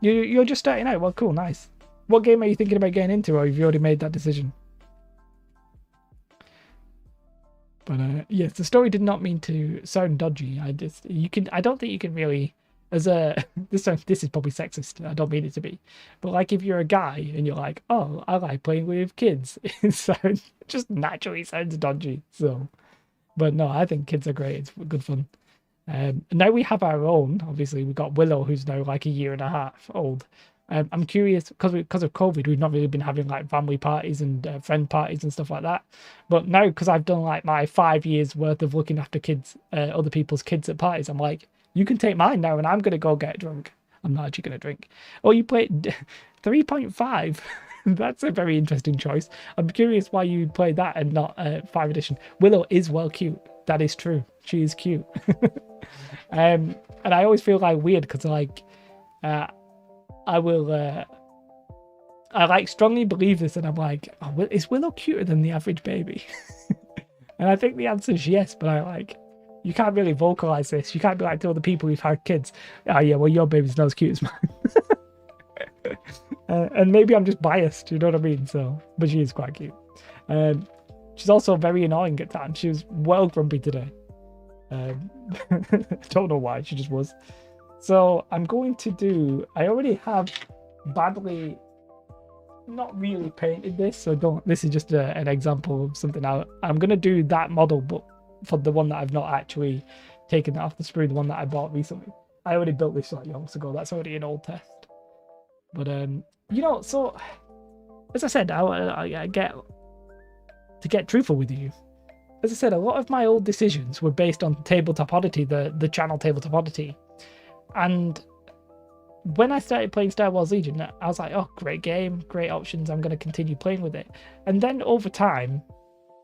you're just starting out. Well, cool, nice. What game are you thinking about getting into, or have you already made that decision? But yes, the story did not mean to sound dodgy. I don't think you can really, this is probably sexist. I don't mean it to be, but like if you're a guy and you're like, oh, I like playing with kids, it just naturally sounds dodgy. So, but no, I think kids are great. It's good fun. Now we have our own. Obviously, we've got Willow, who's now like 1.5 years old. I'm curious because of COVID, we've not really been having like family parties and friend parties and stuff like that. But now, because I've done like my 5 years worth of looking after kids, other people's kids at parties, I'm like, you can take mine now, and I'm gonna go get drunk. I'm not actually gonna drink. Oh, you played 3.5. That's a very interesting choice. I'm curious why you played that and not 5 edition. Willow is well cute. That is true. She is cute. And I always feel like weird because like. I like strongly believe this, and I'm like, oh, is Willow cuter than the average baby? And I think the answer is yes, but I like, You can't really vocalize this. You can't be like to other people who've had kids. Oh yeah, well your baby's not as cute as mine. And maybe I'm just biased, you know what I mean? So, but she is quite cute. She's also very annoying at times. She was well grumpy today. I don't know why, she just was. So I'm going to do, I already have badly not really painted this, so don't, this is just an example of something. I'm going to do that model, but for the one that I've not actually taken off the sprue, the one that I bought recently. I already built this like yonks ago, that's already an old test. But you know, so as I said, I get to get truthful with you. As I said, a lot of my old decisions were based on Tabletop Oddity, the channel Tabletop Oddity. And when I started playing Star Wars Legion, I was like, oh, great game, great options, I'm going to continue playing with it. And then over time,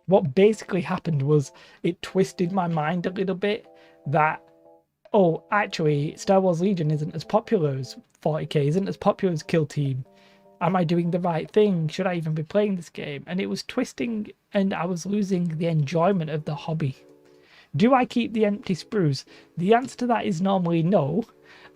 what basically happened was it twisted my mind a little bit that, oh, actually, Star Wars Legion isn't as popular as 40k, isn't as popular as Kill Team. Am I doing the right thing? Should I even be playing this game? And it was twisting, and I was losing the enjoyment of the hobby. Do I keep the empty sprues? The answer to that is normally no.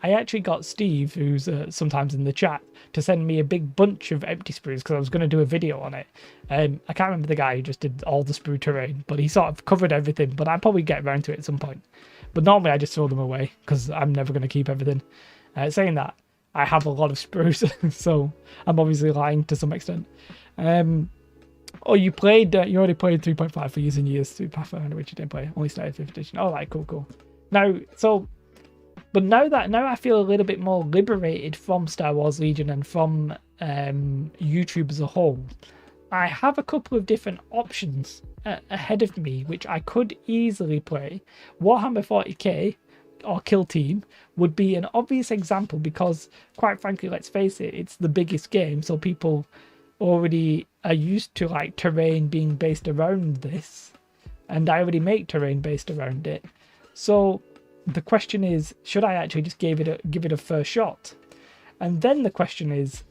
I actually got Steve, who's sometimes in the chat, to send me a big bunch of empty sprues because I was going to do a video on it. I can't remember the guy who just did all the sprue terrain, but he sort of covered everything, but I'll probably get around to it at some point. But normally I just throw them away because I'm never going to keep everything. Saying that, I have a lot of sprues, so I'm obviously lying to some extent. Oh, you already played 3.5 for years and years through Pathfinder, which you didn't play. Only started 5th edition. All right, cool. Now I feel a little bit more liberated from Star Wars Legion and from YouTube as a whole. I have a couple of different options ahead of me, which I could easily play. Warhammer 40k or Kill Team would be an obvious example because, quite frankly, let's face it, it's the biggest game, so people already are used to like terrain being based around this, and I already make terrain based around it. So the question is, should I actually just give it a first shot? And then the question is,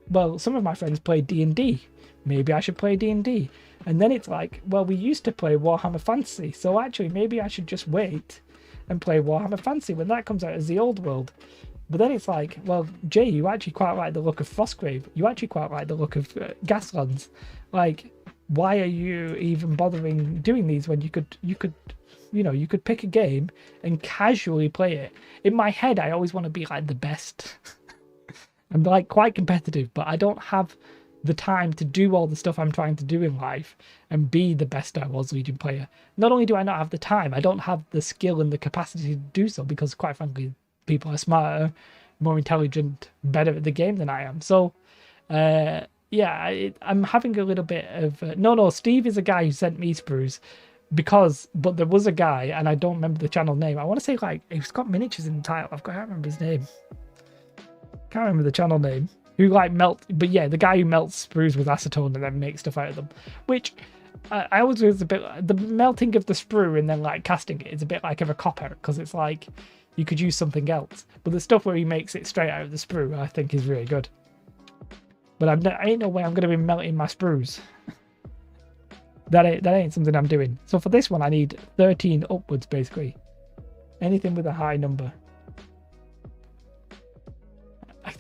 well, some of my friends play D&D. Maybe I should play D&D. And then it's like, well, we used to play Warhammer Fantasy, so actually maybe I should just wait and play Warhammer Fantasy when that comes out as the old world. But then it's like, well, Jay, you actually quite like the look of Frostgrave. You actually quite like the look of Gaslands. Like, why are you even bothering doing these when you could pick a game and casually play it? In my head, I always want to be like the best. I'm like quite competitive, but I don't have the time to do all the stuff I'm trying to do in life and be the best Star Wars Legion player. Not only do I not have the time, I don't have the skill and the capacity to do so because, quite frankly, people are smarter, more intelligent, better at the game than I am. So, yeah, I'm having a little bit of... No, Steve is a guy who sent me sprues but there was a guy, and I don't remember the channel name. I want to say, like, he's got miniatures in the title. I can't remember his name. Can't remember the channel name. Who like but yeah, the guy who melts sprues with acetone and then makes stuff out of them, which I always was a bit, the melting of the sprue and then like casting it is a bit like of a cop-out because it's like you could use something else, but the stuff where he makes it straight out of the sprue I think is really good. But I ain't no way I'm going to be melting my sprues. that ain't something I'm doing. So for this one I need 13 upwards basically, anything with a high number.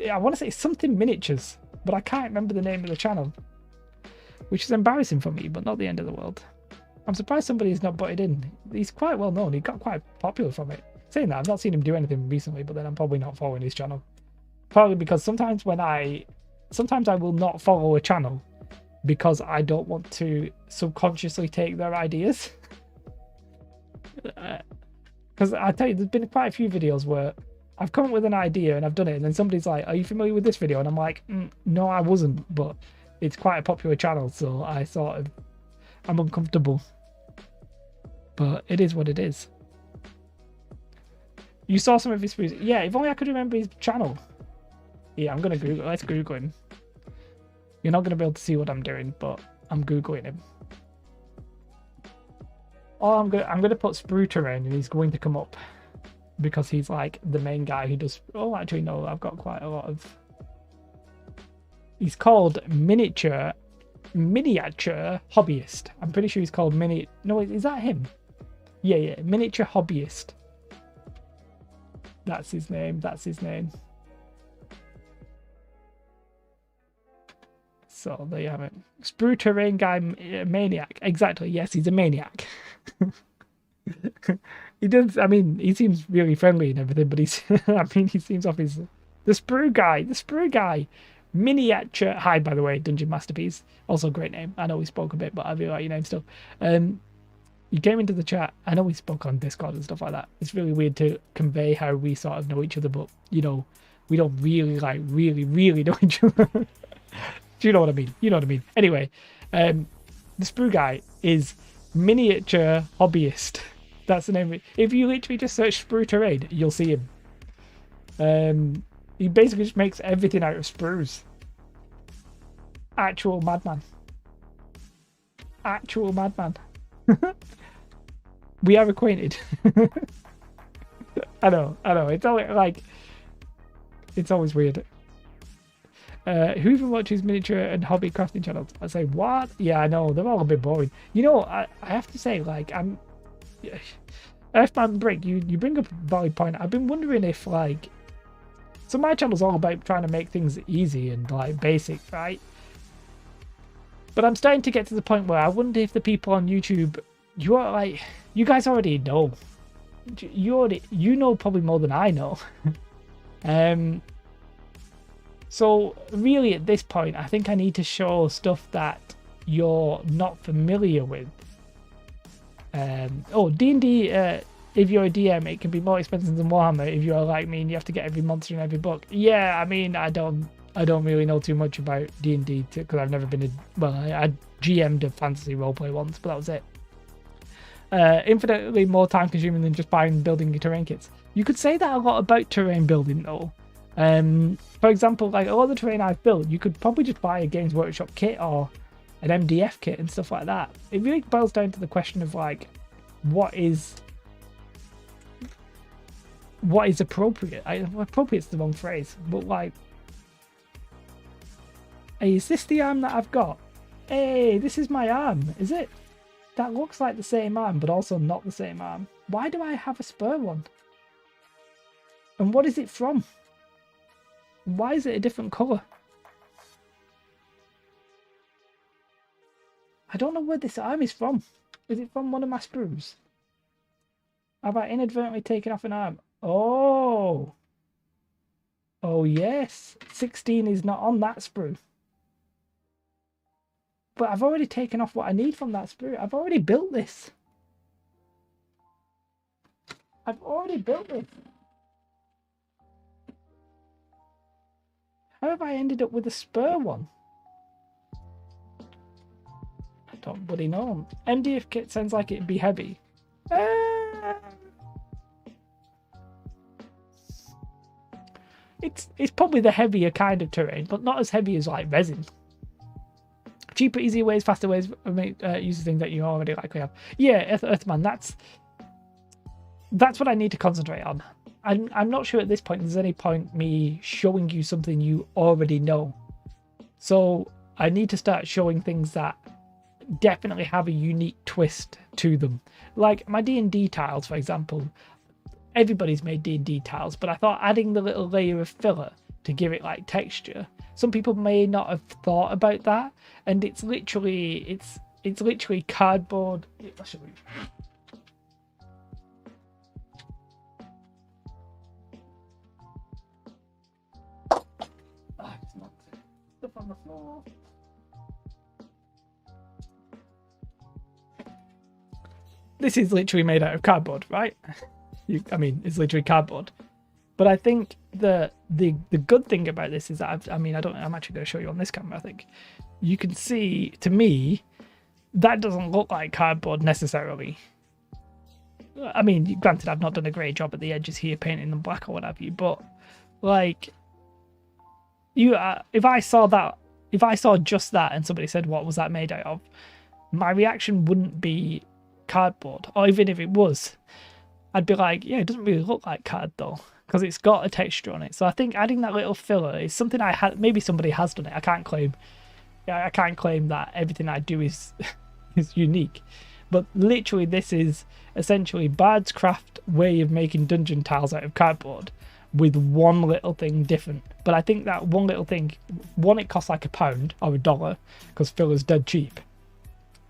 I want to say something miniatures, but I can't remember the name of the channel, which is embarrassing for me, but not the end of the world. I'm surprised somebody's not butted in. He's quite well known. He got quite popular from it. Saying that, I've not seen him do anything recently, but then I'm probably not following his channel. Probably because sometimes I will not follow a channel because I don't want to subconsciously take their ideas. Because I tell you, there's been quite a few videos where I've come up with an idea and I've done it, and then somebody's like, are you familiar with this video? And I'm like, no, I wasn't, but it's quite a popular channel, so I'm uncomfortable. But it is what it is. You saw some of his videos. Yeah, if only I could remember his channel. Yeah, I'm going to Google. Let's Google him. You're not going to be able to see what I'm doing, but I'm Googling him. Oh, I'm going to put sprue terrain and he's going to come up. Because he's like the main guy who does... Oh, actually, no, I've got quite a lot of... He's called Miniature Hobbyist. I'm pretty sure he's called No, is that him? Yeah, miniature hobbyist. That's his name. That's his name. So there you have it. Sprue terrain guy maniac. Exactly. Yes, he's a maniac. He does. I mean, he seems really friendly and everything, but he's. I mean, he seems off his. The Sprue guy. The Sprue guy. Miniature. Hi, by the way, Dungeon Masterpiece. Also, great name. I know we spoke a bit, but I really like your name still. You came into the chat. I know we spoke on Discord and stuff like that. It's really weird to convey how we sort of know each other, but you know, we don't really really know each other. Do you know what I mean? You know what I mean. Anyway, the Sprue guy is miniature hobbyist. That's the name of it. If you literally just search Sprue terrain, you'll see him. He basically just makes everything out of sprues. Actual madman. Actual madman. We are acquainted. I know. It's always like, it's always weird. Who even watches miniature and hobby crafting channels? I say, what? Yeah, I know, they're all a bit boring. You know, I have to say, like, Earthman Brick, you bring up a valid point. I've been wondering if, like, so my channel's all about trying to make things easy and, like, basic, right? But I'm starting to get to the point where I wonder if the people on YouTube, you are like, you guys already know. You know probably more than I know. So really at this point, I think I need to show stuff that you're not familiar with. D&D, if you're a DM, it can be more expensive than Warhammer if you're like me and you have to get every monster in every book. Yeah, I mean, I don't really know too much about D&D because I've never been I GM'd a fantasy roleplay once, but that was it. Infinitely more time consuming than just buying and building your terrain kits. You could say that a lot about terrain building though. For example, like a lot of the terrain I've built, you could probably just buy a Games Workshop kit or an MDF kit and stuff like that. It really boils down to the question of like, what is appropriate? Appropriate's the wrong phrase, but like, hey, is this the arm that I've got? Hey, this is my arm, is it? That looks like the same arm, but also not the same arm. Why do I have a spur one? And what is it from? Why is it a different colour? I don't know where this arm is from. Is it from one of my sprues? Have I inadvertently taken off an arm? Oh! Oh yes! 16 is not on that sprue. But I've already taken off what I need from that sprue. I've already built this. How have I ended up with a spur one? I don't bloody know. MDF kit sounds like it'd be heavy. It's probably the heavier kind of terrain, but not as heavy as like resin. Cheaper, easier ways, faster ways use things that you already likely have. Yeah, Earthman, that's what I need to concentrate on. I'm not sure at this point there's any point me showing you something you already know. So I need to start showing things that definitely have a unique twist to them. Like my D&D tiles, for example. Everybody's made D&D tiles, but I thought adding the little layer of filler to give it like texture. Some people may not have thought about that, and it's literally cardboard. I'll show you. It's not stuff on the floor. This is literally made out of cardboard, right? I mean, it's literally cardboard. But I think the good thing about this is that I'm actually going to show you on this camera. I think you can see, to me, that doesn't look like cardboard necessarily. I mean, granted, I've not done a great job at the edges here, painting them black or what have you. But like, if I saw just that and somebody said, "What was that made out of?" my reaction wouldn't be cardboard, or even if it was, I'd be like, yeah, it doesn't really look like card though, because it's got a texture on it. So I think adding that little filler is something I had. Maybe somebody has done it. I can't claim that everything I do is is unique, But literally, this is essentially Bard's Craft way of making dungeon tiles out of cardboard with one little thing different. But I think that one little thing, one, it costs like £1 or $1 because filler's dead cheap.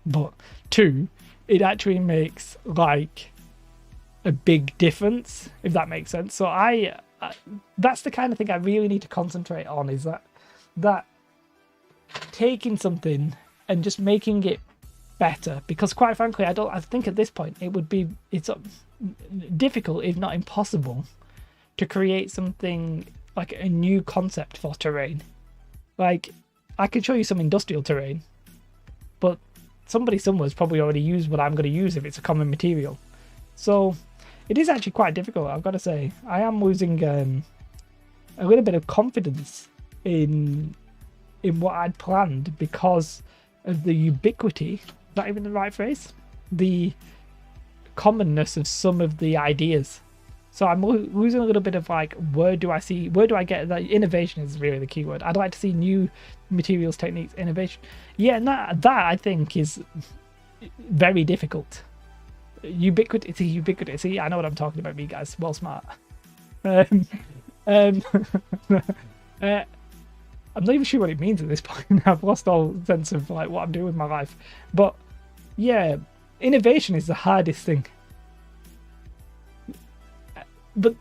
But two, it actually makes like a big difference, if that makes sense. So that's the kind of thing I really need to concentrate on, is that taking something and just making it better. Because quite frankly, I think at this point it's difficult, if not impossible, to create something like a new concept for terrain. Like, I can show you some industrial terrain, but somebody somewhere's probably already used what I'm going to use if it's a common material. So it is actually quite difficult, I've got to say. I am losing a little bit of confidence in what I'd planned because of the ubiquity, not even the right phrase, the commonness of some of the ideas. So I'm losing a little bit of like, where do I get that? Innovation is really the key word. I'd like to see new materials, techniques, innovation. Yeah, and that I think is very difficult. Ubiquity. I know what I'm talking about, me guys. Well, smart. I'm not even sure what it means at this point. I've lost all sense of like what I'm doing with my life. But yeah, innovation is the hardest thing. But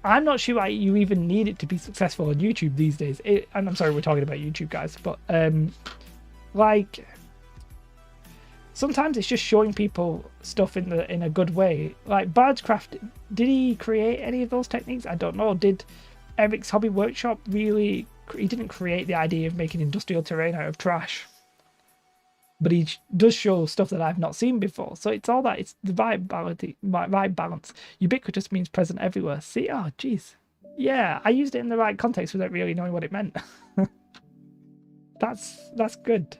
I'm not sure you even need it to be successful on YouTube these days. And I'm sorry we're talking about YouTube, guys, but like sometimes it's just showing people stuff in a good way. Like Bard's Craft, did he create any of those techniques? I don't know. Did Eric's Hobby Workshop really? He didn't create the idea of making industrial terrain out of trash, but he does show stuff that I've not seen before. So it's all that. It's the right balance. Ubiquitous means present everywhere. See, oh, jeez. Yeah, I used it in the right context without really knowing what it meant. That's good.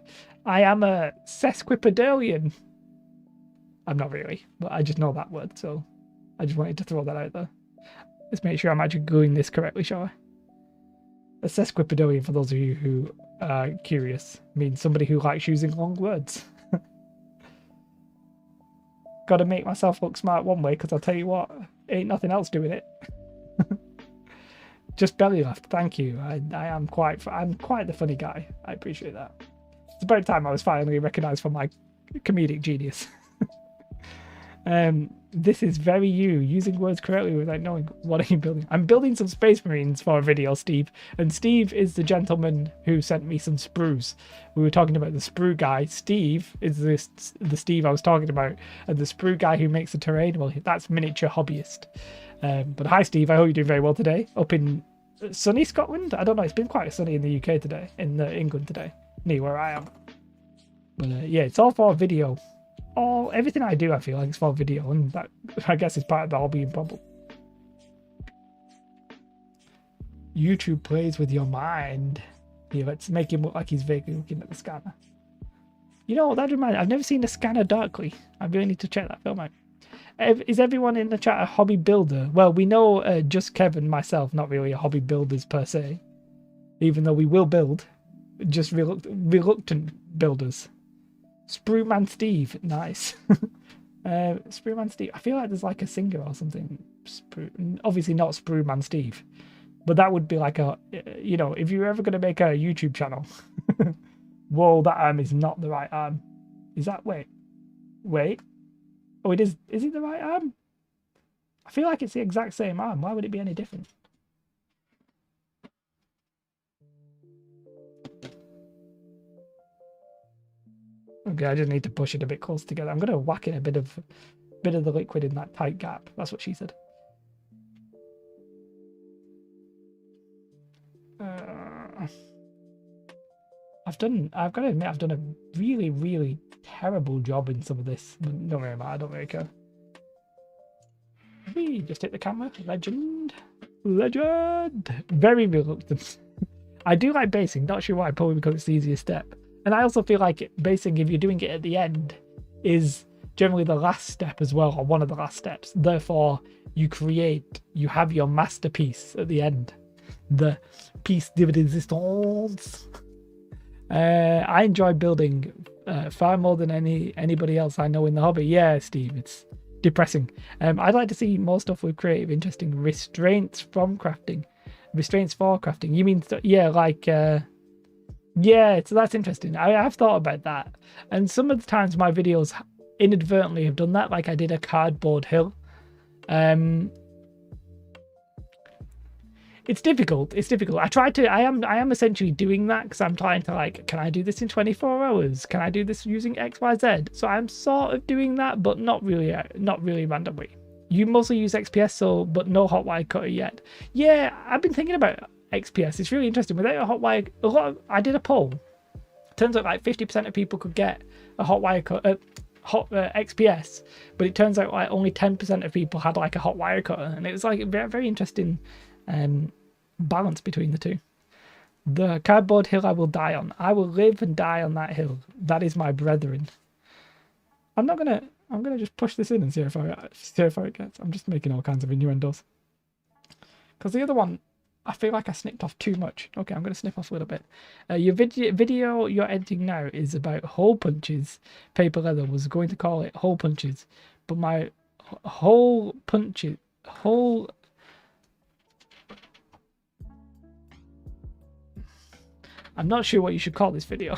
I am a sesquipedalian. I'm not really, but I just know that word, so I just wanted to throw that out there. Let's make sure I'm actually doing this correctly, shall I? A sesquipedalian, for those of you who are curious, means somebody who likes using long words. Gotta make myself look smart one way, because I'll tell you what, ain't nothing else doing it. Just belly laughed, thank you. I'm quite the funny guy. I appreciate that. It's about time I was finally recognised for my comedic genius. This is very you, using words correctly without knowing. What are you building? I'm building some Space Marines for a video, Steve. And Steve is the gentleman who sent me some sprues. We were talking about the sprue guy. Steve is the Steve I was talking about. And the sprue guy who makes the terrain, well, that's Miniature Hobbyist. But hi, Steve. I hope you're doing very well today. Up in sunny Scotland? I don't know. It's been quite sunny in the UK today. In England today. Near where I am. But yeah, it's all for video. Everything I do, I feel like it's for video, and that, I guess, is part of the hobby and problem. YouTube plays with your mind. Here, let's make him look like he's vaguely looking at the scanner. You know, that reminds me, I've never seen the scanner darkly. I really need to check that film out. Is everyone in the chat a hobby builder? Well, we know just Kevin, myself, not really a hobby builders per se. Even though we will build, just reluctant builders. Sprue Man Steve, nice. Sprue Man Steve, I feel like there's like a singer or something. Obviously not Sprue Man Steve, but that would be like a, you know, if you're ever going to make a YouTube channel. Whoa, that arm is not the right arm. Is that, wait. Oh, it is it the right arm? I feel like it's the exact same arm. Why would it be any different? Okay, I just need to push it a bit close together. I'm going to whack in a bit of the liquid in that tight gap. That's what she said. I've got to admit, I've done a really, really terrible job in some of this. But don't worry about it, I don't really care. We just hit the camera. Legend. Very reluctant. I do like basing, not sure why, probably because it's the easiest step. And I also feel like basing, if you're doing it at the end, is generally the last step as well, or one of the last steps. Therefore, you have your masterpiece at the end. The piece de resistance. I enjoy building far more than anybody else I know in the hobby. Yeah, Steve, it's depressing. I'd like to see more stuff with creative, interesting restraints from crafting. Restraints for crafting. You mean, yeah, like, yeah, so that's interesting. I have thought about that. And some of the times my videos inadvertently have done that, like I did a cardboard hill. It's difficult. It's difficult. I am essentially doing that because I'm trying to, like, can I do this in 24 hours? Can I do this using XYZ? So I'm sort of doing that, but not really randomly. You mostly use XPS, so, but no hotwire cutter yet. Yeah, I've been thinking about XPS. It's really interesting. Without a hotwire, I did a poll. Turns out like 50% of people could get a hotwire cutter, XPS, but it turns out like only 10% of people had like a hotwire cutter, and it was like a very, very interesting balance between the two. The cardboard hill I will die on. I will live and die on that hill. That is my brethren. I'm gonna just push this in and see how far it gets. I'm just making all kinds of innuendos. Because the other one, I feel like I snipped off too much. Okay, I'm going to snip off a little bit. Your video you're editing now is about hole punches. Paper Leather was going to call it hole punches, but my hole punches, I'm not sure what you should call this video.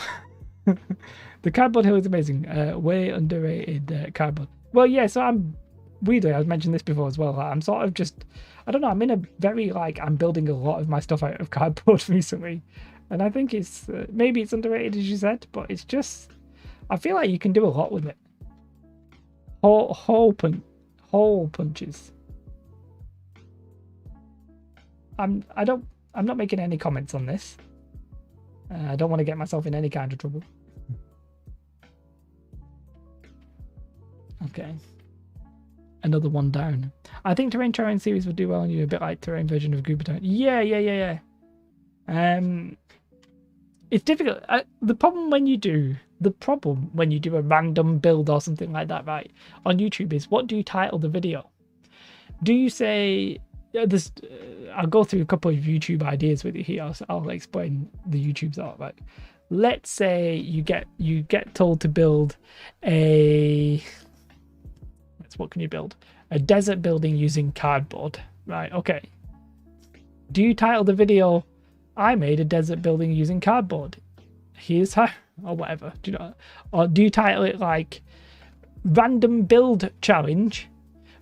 The cardboard hill is amazing. Way underrated cardboard. Well, yeah, so I'm weirdly, I've mentioned this before as well. I'm sort of just, I don't know, I'm in a very, like, I'm building a lot of my stuff out of cardboard recently. And I think it's, maybe it's underrated as you said, but it's just, I feel like you can do a lot with it. Hole punches. I'm not making any comments on this. I don't want to get myself in any kind of trouble. Okay. Another one down. I think Terrain series would do well on you, a bit like Terrain version of Goober Town. Yeah. It's difficult. The problem when you do a random build or something like that, right, on YouTube is, what do you title the video? Do you say, I'll go through a couple of YouTube ideas with you here. I'll explain the YouTube art. Like, let's say you get told to build what can you build? A desert building using cardboard, right? Okay. Do you title the video, I made a desert building using cardboard, here's how, or whatever? Do you know? Or do you title it like random build challenge?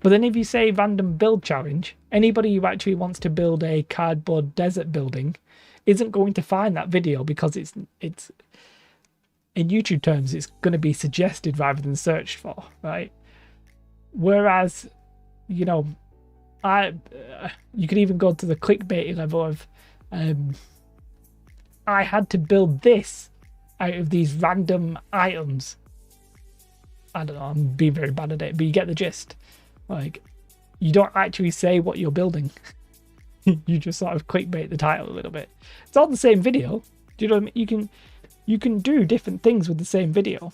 But then if you say random build challenge, anybody who actually wants to build a cardboard desert building isn't going to find that video, because it's in YouTube terms, it's going to be suggested rather than searched for, right? Whereas, you know, you could even go to the clickbait level of, I had to build this out of these random items. I don't know, I'm being very bad at it, but you get the gist. Like, you don't actually say what you're building. You just sort of clickbait the title a little bit. It's all the same video. Do you know what I mean? You can do different things with the same video.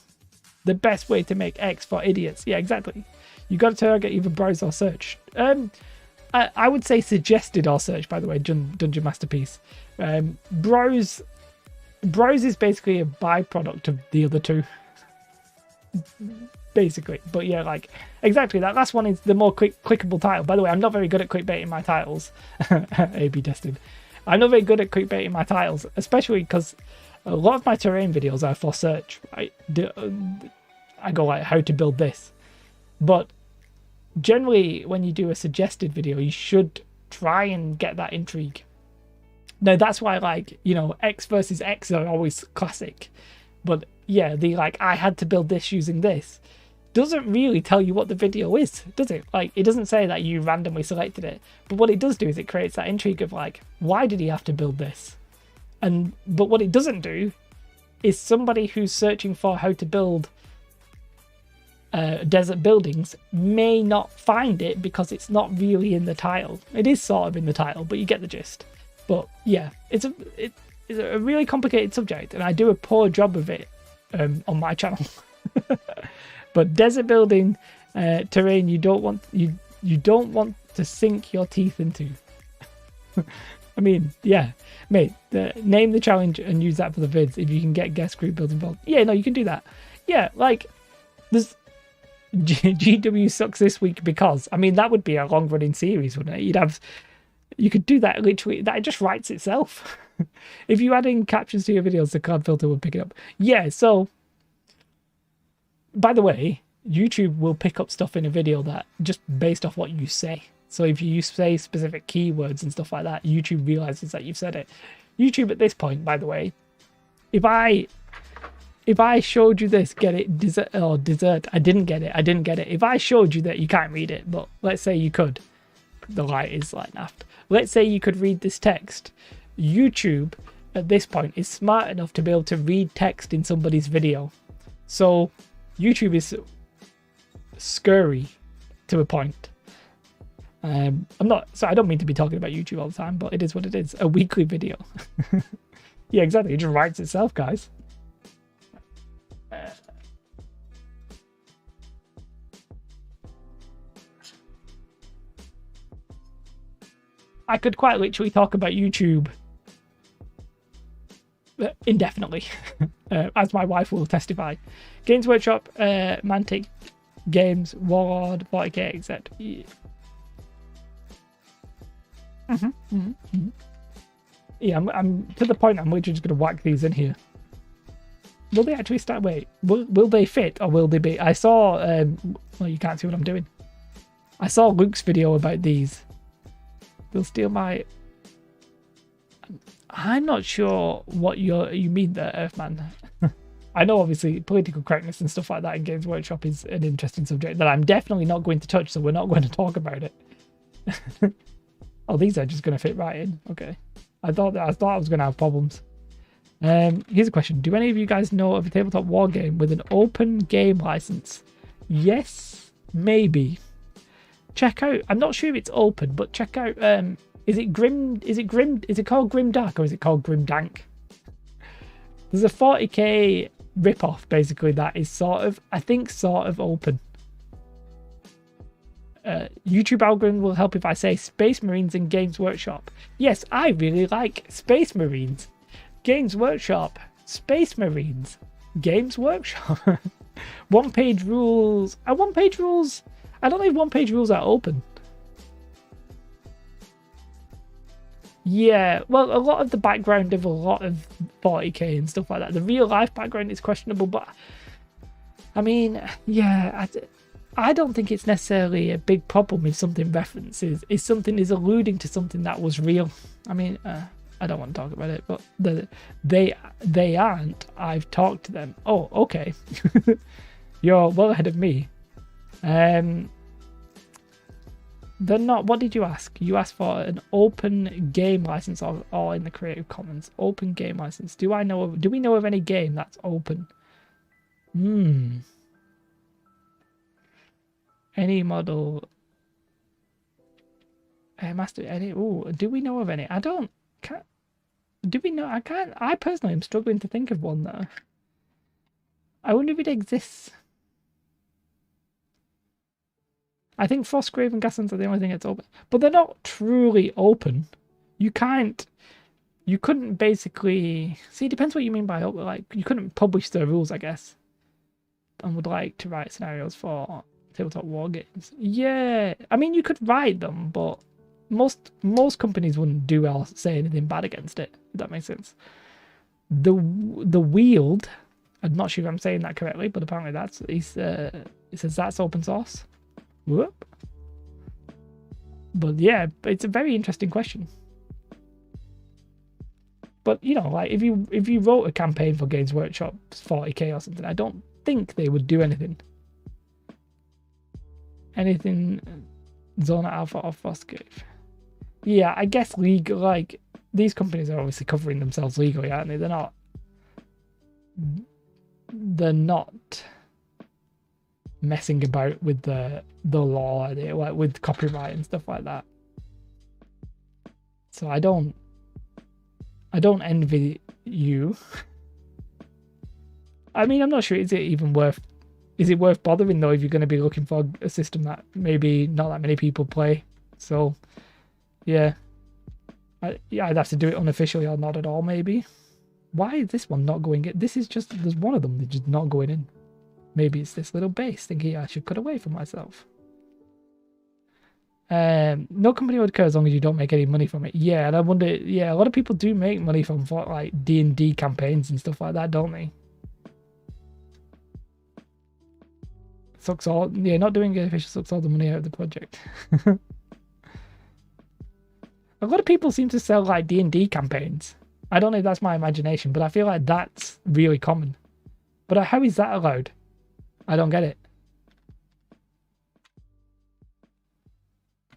The best way to make X for idiots. Yeah, exactly. You got to target either browse or search. I would say suggested or search, by the way, Dungeon Masterpiece. Browse is basically a byproduct of the other two. Basically. But yeah, like, exactly. That last one is the more clickable title. By the way, I'm not very good at clickbaiting my titles. A/B tested. I'm not very good at clickbaiting my titles, especially because a lot of my terrain videos are for search, right? I go like, how to build this. But generally, when you do a suggested video, you should try and get that intrigue. Now, that's why, like, you know, X versus X are always classic. But yeah, the, like, I had to build this using this doesn't really tell you what the video is, does it? Like, it doesn't say that you randomly selected it. But what it does do is it creates that intrigue of, like, why did he have to build this? But what it doesn't do is somebody who's searching for how to build desert buildings may not find it because it's not really in the title. It is sort of in the title, but you get the gist. But yeah, it's a really complicated subject, and I do a poor job of it on my channel. But desert building terrain, you don't want to sink your teeth into. I mean, yeah, mate, name the challenge and use that for the vids if you can get guest group builds involved. Yeah, no, you can do that. Yeah, like there's GW sucks this week because I mean that would be a long running series, wouldn't it? You could do that literally. That just writes itself. If you add in captions to your videos, the card filter will pick it up. Yeah. So, by the way, YouTube will pick up stuff in a video that just based off what you say. So if you say specific keywords and stuff like that, YouTube realizes that you've said it. YouTube at this point, by the way, if I showed you this, get it, dessert, I didn't get it. If I showed you that, you can't read it, but let's say you could. The light is like naft. Let's say you could read this text. YouTube at this point is smart enough to be able to read text in somebody's video. So YouTube is scurry to a point. I don't mean to be talking about YouTube all the time, but it is what it is. A weekly video. Yeah, exactly. It just writes itself, guys. I could quite literally talk about YouTube indefinitely, as my wife will testify. Games Workshop, Mantic Games, Warlord, 40k, etc. Yeah, I'm to the point. I'm literally just going to whack these in here. Will they actually start? Wait, will they fit or will they be? I saw. Well, you can't see what I'm doing. I saw Luke's video about these. They'll steal my. I'm not sure what you mean there, Earthman. I know obviously political correctness and stuff like that in Games Workshop is an interesting subject that I'm definitely not going to touch, so we're not going to talk about it. Oh, these are just going to fit right in. Okay. I thought I was going to have problems. Here's a question. Do any of you guys know of a tabletop war game with an open game license? Yes, maybe. Check out. I'm not sure if it's open, but check out. Is it called Grim Dark or is it called Grim Dank? There's a 40k ripoff basically that is sort of open. YouTube algorithm will help if I say Space Marines and Games Workshop. Yes, I really like Space Marines. Games Workshop, Space Marines, Games Workshop. One-page rules. One-page rules. I don't know if one-page rules are open. Yeah, well, a lot of the background of a lot of 40k and stuff like that. The real-life background is questionable, but I mean, yeah, I don't think it's necessarily a big problem if something references, if something is alluding to something that was real. I mean, I don't want to talk about it, but they aren't. I've talked to them. Oh, okay. You're well ahead of me. They're not. What did you ask? You asked for an open game license or in the Creative Commons. Open game license. Do we know of any game that's open? Any model. Master. Any. Oh, do we know of any? I don't. Do we know? I can't. I personally am struggling to think of one though. I wonder if it exists. I think Frostgrave and Gaslands are the only thing that's open, but they're not truly open. You couldn't basically see. It depends what you mean by open. Like you couldn't publish the rules, I guess, and would like to write scenarios for tabletop war games. Yeah, I mean you could write them, but most companies wouldn't do or say anything bad against it. If that makes sense. The Wield. I'm not sure if I'm saying that correctly, but apparently it says that's open source. Whoop. But yeah, it's a very interesting question. But you know, like if you wrote a campaign for Games Workshop 40k or something, I don't think they would do anything. Zona Alpha or Frostgrave. Yeah, I guess legal. Like these companies are obviously covering themselves legally, aren't they? They're not messing about with the law, like with copyright and stuff like that. So I don't envy you. I mean, I'm not sure. Is it worth bothering though if you're going to be looking for a system that maybe not that many people play? So yeah, I'd have to do it unofficially or not at all maybe. Why is this one not going in? This is just, there's one of them that's just not going in. Maybe it's this little base thinking I should cut away from myself. No company would care as long as you don't make any money from it. Yeah, and I wonder, yeah, a lot of people do make money from like D&D campaigns and stuff like that, don't they? Sucks all, yeah, not doing it official sucks all the money out of the project. A lot of people seem to sell like D&D campaigns. I don't know if that's my imagination, but I feel like that's really common. But how is that allowed? I don't get it.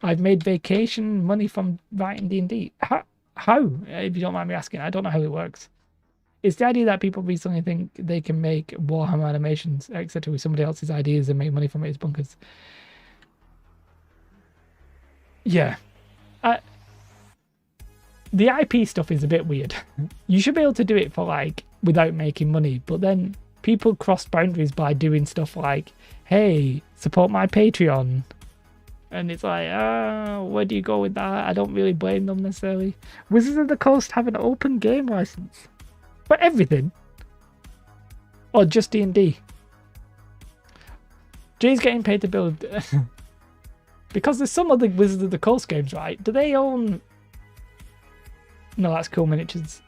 I've made vacation money from writing D&D. How? If you don't mind me asking, I don't know how it works. It's the idea that people recently think they can make Warhammer animations, etc., with somebody else's ideas and make money from it as bunkers. Yeah. The IP stuff is a bit weird. You should be able to do it for like without making money, but then people cross boundaries by doing stuff like, hey, support my Patreon. And it's like, where do you go with that? I don't really blame them necessarily. Wizards of the Coast have an open game license for everything, or just D&D. Jay's getting paid to build because there's some other Wizards of the Coast games, right? Do they own? No, that's Cool Miniatures.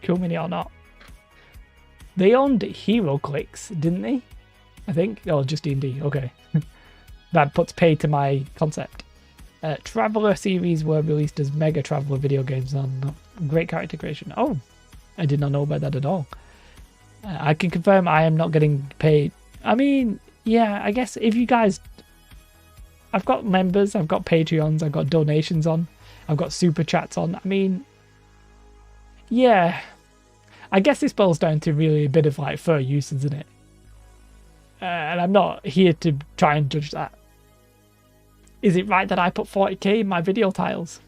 Cool Mini or not? They owned HeroClix, didn't they? I think. Oh, just D&D. Okay. That puts pay to my concept. Traveller series were released as Mega Traveller video games on great character creation. Oh, I did not know about that at all. I can confirm I am not getting paid. I mean, yeah, I guess if you guys... I've got members, I've got Patreons, I've got donations on, I've got super chats on. I mean, yeah, I guess this boils down to really a bit of like fair use, isn't it? And I'm not here to try and judge that. Is it right that I put 40k in my video tiles?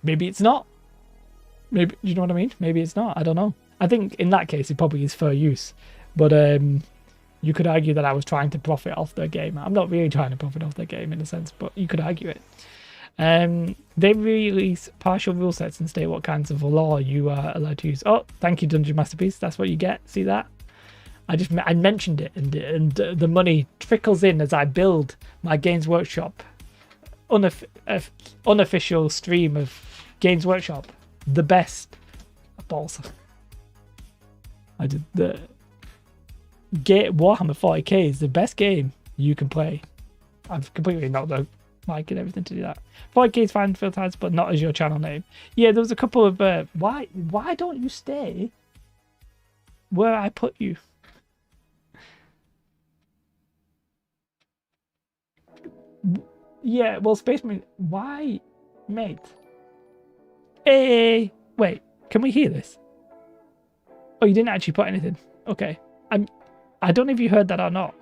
Maybe it's not. Maybe, you know what I mean? Maybe it's not. I don't know. I think in that case it probably is fair use. But you could argue that I was trying to profit off their game. I'm not really trying to profit off their game in a sense, but you could argue it. They release partial rule sets and state what kinds of lore you are allowed to use. Oh, thank you, Dungeon Masterpiece. That's what you get. See that? I mentioned it, and the money trickles in as I build my Games Workshop unofficial stream of Games Workshop, the best balls. I did the Warhammer 40k is the best game you can play. I've completely not the mic and everything to do that. 40k is fine for times, but not as your channel name. Yeah, there was a couple of why don't you stay where I put you? Yeah, well, Spaceman, why, mate? Hey, wait, can we hear this? Oh, you didn't actually put anything. Okay, I don't know if you heard that or not.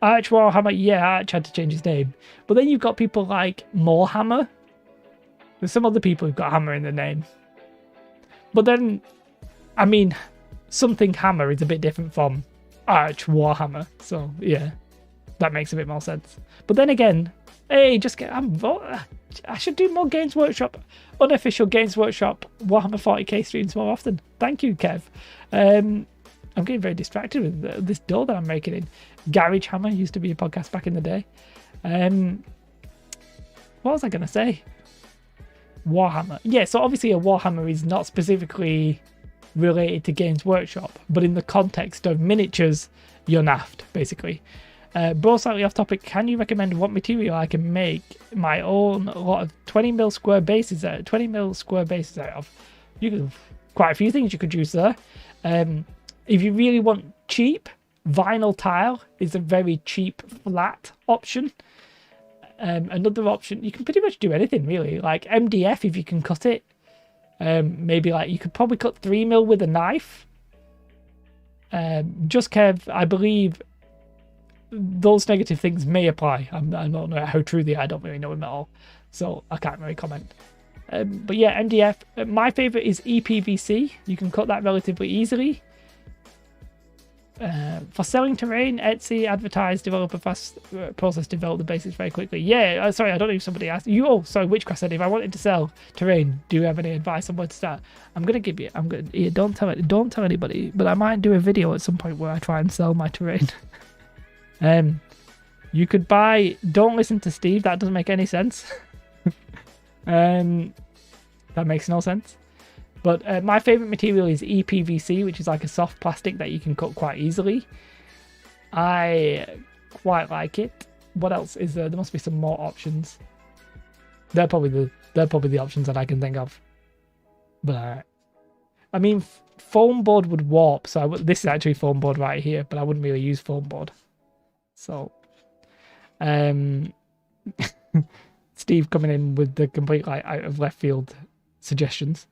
Arch Warhammer, yeah, Arch had to change his name, but then you've got people like Morehammer. There's some other people who've got Hammer in their name, but then, I mean, something Hammer is a bit different from Arch Warhammer, so yeah. That makes a bit more sense. But then again, hey, I should do more Games Workshop, unofficial Games Workshop Warhammer 40k streams more often. Thank you, Kev. I'm getting very distracted with this door that I'm making in. Garage Hammer used to be a podcast back in the day. What was I going to say? Warhammer. Yeah, so obviously a Warhammer is not specifically related to Games Workshop, but in the context of miniatures, you're naffed, basically. But slightly off topic, can you recommend what material I can make my own lot of 20mm square bases out? 20mm square bases out of? You could quite a few things you could use there. If you really want cheap, vinyl tile is a very cheap flat option. Another option, you can pretty much do anything really, like MDF if you can cut it. Maybe like you could probably cut 3mm with a knife. Just Kev, I believe those negative things may apply. I don't know how true they are. I don't really know them at all, so I can't really comment. But yeah, MDF. My favorite is EPVC. You can cut that relatively easily. For selling terrain, Etsy advertise developer fast process develop the basics very quickly. Yeah, sorry, I don't know if somebody asked you. Oh, sorry, Witchcraft said if I wanted to sell terrain, do you have any advice on where to start? I'm gonna give you. I'm gonna. Yeah, don't tell anybody. But I might do a video at some point where I try and sell my terrain. You could buy. Don't listen to Steve. That doesn't make any sense. That makes no sense. But my favorite material is EPVC, which is like a soft plastic that you can cut quite easily. I quite like it. What else is there? There must be some more options. They're probably the options that I can think of. But I mean, foam board would warp. So this is actually foam board right here, but I wouldn't really use foam board. So, Steve coming in with the complete like out of left field suggestions.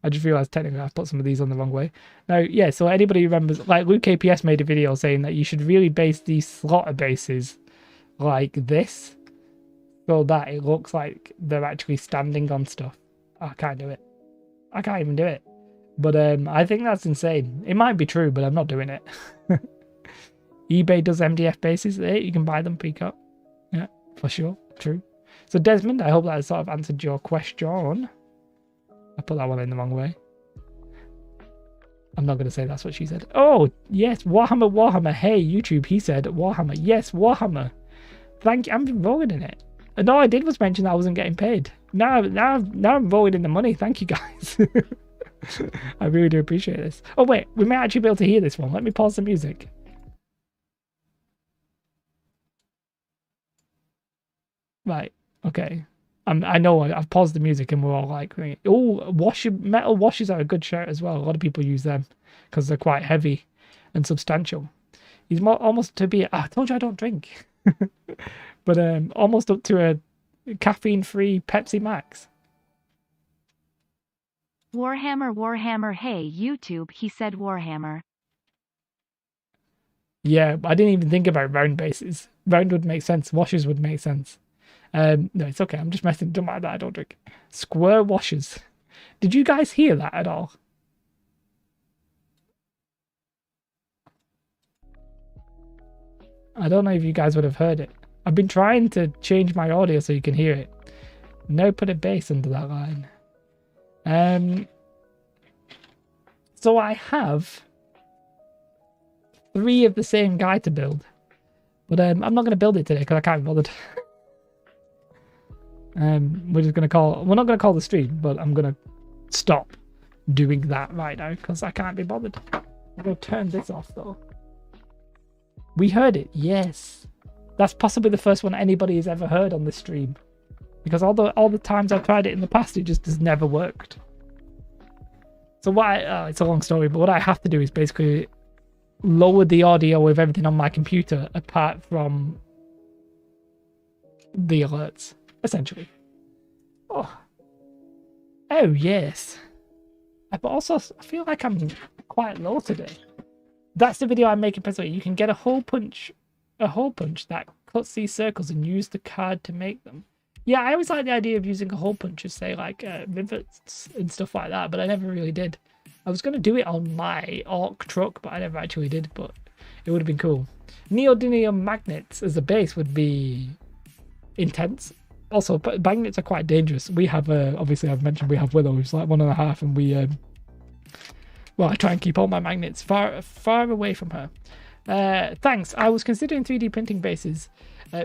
I just realized technically I've put some of these on the wrong way. Now, yeah, so anybody remembers, like Luke KPS made a video saying that you should really base these slaughter bases like this so that it looks like they're actually standing on stuff. I can't do it. I can't even do it. But I think that's insane. It might be true, but I'm not doing it. eBay does MDF bases. You can buy them pre-cut. Yeah, for sure. True. So Desmond, I hope that has sort of answered your question. I put that one in the wrong way. I'm not going to say that's what she said. Oh, yes, Warhammer. Hey, YouTube, he said Warhammer. Yes, Warhammer. Thank you. I'm rolling in it. And all I did was mention that I wasn't getting paid. Now I'm rolling in the money. Thank you, guys. I really do appreciate this. Oh, wait, we may actually be able to hear this one. Let me pause the music. Right, okay. I know I've paused the music and we're all like, oh, metal washers are a good shout as well. A lot of people use them because they're quite heavy and substantial. He's almost to be, I told you I don't drink, but almost up to a caffeine-free Pepsi Max. Warhammer, hey, YouTube, he said Warhammer. Yeah, I didn't even think about round bases. Round would make sense. Washers would make sense. No, it's okay. I'm just messing. Don't mind that. I don't drink. Square washers. Did you guys hear that at all? I don't know if you guys would have heard it. I've been trying to change my audio so you can hear it. No, put a bass under that line. So I have 3 of the same guy to build, but I'm not going to build it today because I can't be bothered. We're not going to call the stream, but I'm going to stop doing that right now because I can't be bothered. I'm going to turn this off though. We heard it, yes. That's possibly the first one anybody has ever heard on this stream, because all the times I've tried it in the past, it just has never worked. So it's a long story, but what I have to do is basically lower the audio of everything on my computer apart from the alerts. Essentially. Oh yes. But also, I feel like I'm quite low today. That's the video I'm making. Presently, you can get a hole punch that cuts these circles and use the card to make them. Yeah, I always like the idea of using a hole punch, say like rivets and stuff like that, but I never really did. I was going to do it on my Orc truck, but I never actually did. But it would have been cool. Neodymium magnets as a base would be intense. Also, magnets are quite dangerous. We have, obviously I've mentioned we have Willow, who's like 1.5, and we, well, I try and keep all my magnets far away from her. Thanks. I was considering 3D printing bases.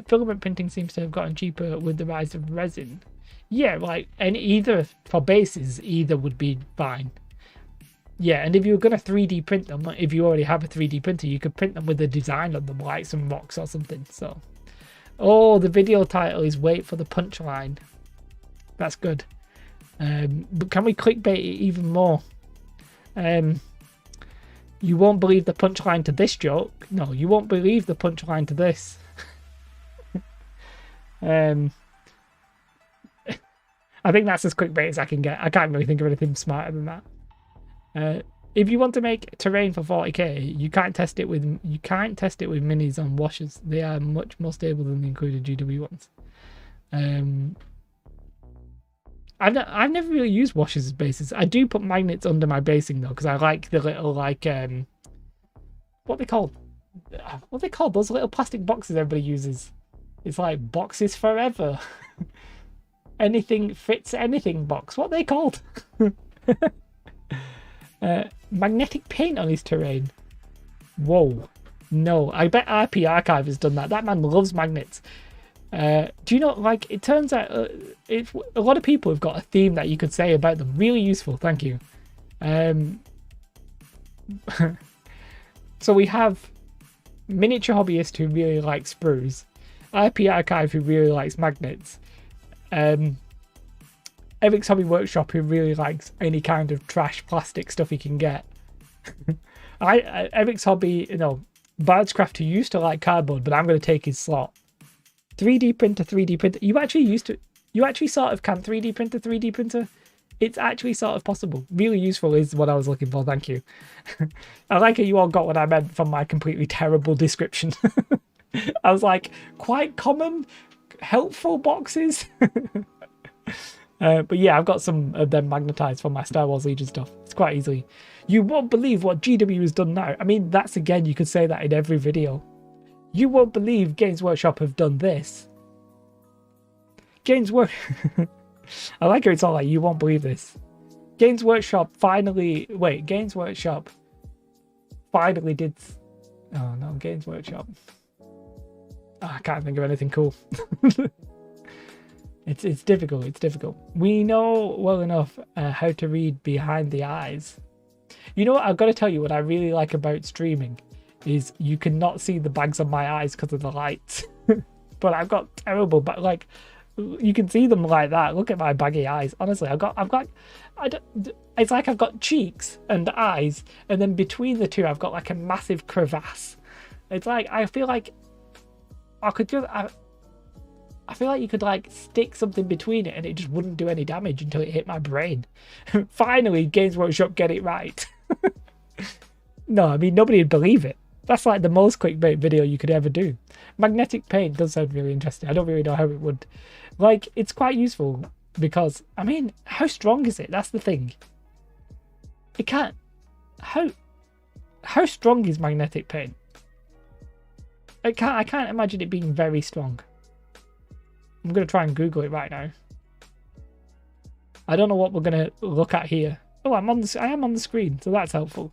Filament printing seems to have gotten cheaper with the rise of resin. Yeah, like, and either, for bases, either would be fine. Yeah, and if you were going to 3D print them, if you already have a 3D printer, you could print them with a design on them, like some rocks or something, so... Oh, the video title is Wait for the Punchline. That's good. But can we clickbait it even more? You won't believe the punchline to this joke. No, you won't believe the punchline to this. I think that's as clickbait as I can get. I can't really think of anything smarter than that. If you want to make terrain for 40k, you can't test it with minis on washers. They are much more stable than the included GW ones. I've never really used washers as bases. I do put magnets under my basing though, because I like the little like what they called? What they called? Those little plastic boxes everybody uses. It's like boxes forever. Anything fits anything box. What are they called? Magnetic paint on his terrain. Whoa. No, I bet RP Archive has done that. That man loves magnets. Do you know, like, it turns out a lot of people have got a theme that you could say about them. Really useful, thank you. So we have Miniature Hobbyist who really likes sprues, RP Archive who really likes magnets, Eric's Hobby Workshop who really likes any kind of trash plastic stuff he can get. Eric's Hobby, you know, Bardscraft who used to like cardboard, but I'm going to take his slot. 3D printer. You actually sort of can 3D printer. It's actually sort of possible. Really useful is what I was looking for. Thank you. I like how you all got what I meant from my completely terrible description. I was like, quite common, helpful boxes. But yeah, I've got some of them magnetized for my Star Wars Legion stuff. It's quite easily. You won't believe what GW has done now. I mean, that's again, you could say that in every video. You won't believe Games Workshop have done this. Games Workshop. I like how it's all like, you won't believe this. Games Workshop finally... Wait, Games Workshop finally did... Oh no, Games Workshop. Oh, I can't think of anything cool. It's difficult, it's difficult. We know well enough how to read behind the eyes. You know what, I've got to tell you what I really like about streaming is you cannot see the bags on my eyes because of the lights. But I've got terrible, but like, you can see them like that. Look at my baggy eyes. Honestly, it's like I've got cheeks and eyes, and then between the two, I've got like a massive crevasse. It's like, I feel like I could just, I feel like you could like stick something between it and it just wouldn't do any damage until it hit my brain. Finally, Games Workshop get it right. No, I mean, nobody would believe it. That's like the most clickbait video you could ever do. Magnetic paint does sound really interesting. I don't really know how it would... Like, it's quite useful because, I mean, how strong is it? That's the thing. It can't... How strong is magnetic paint? I can't imagine it being very strong. I'm going to try and Google it right now. I don't know what we're going to look at here. Oh, I am on the screen, so that's helpful.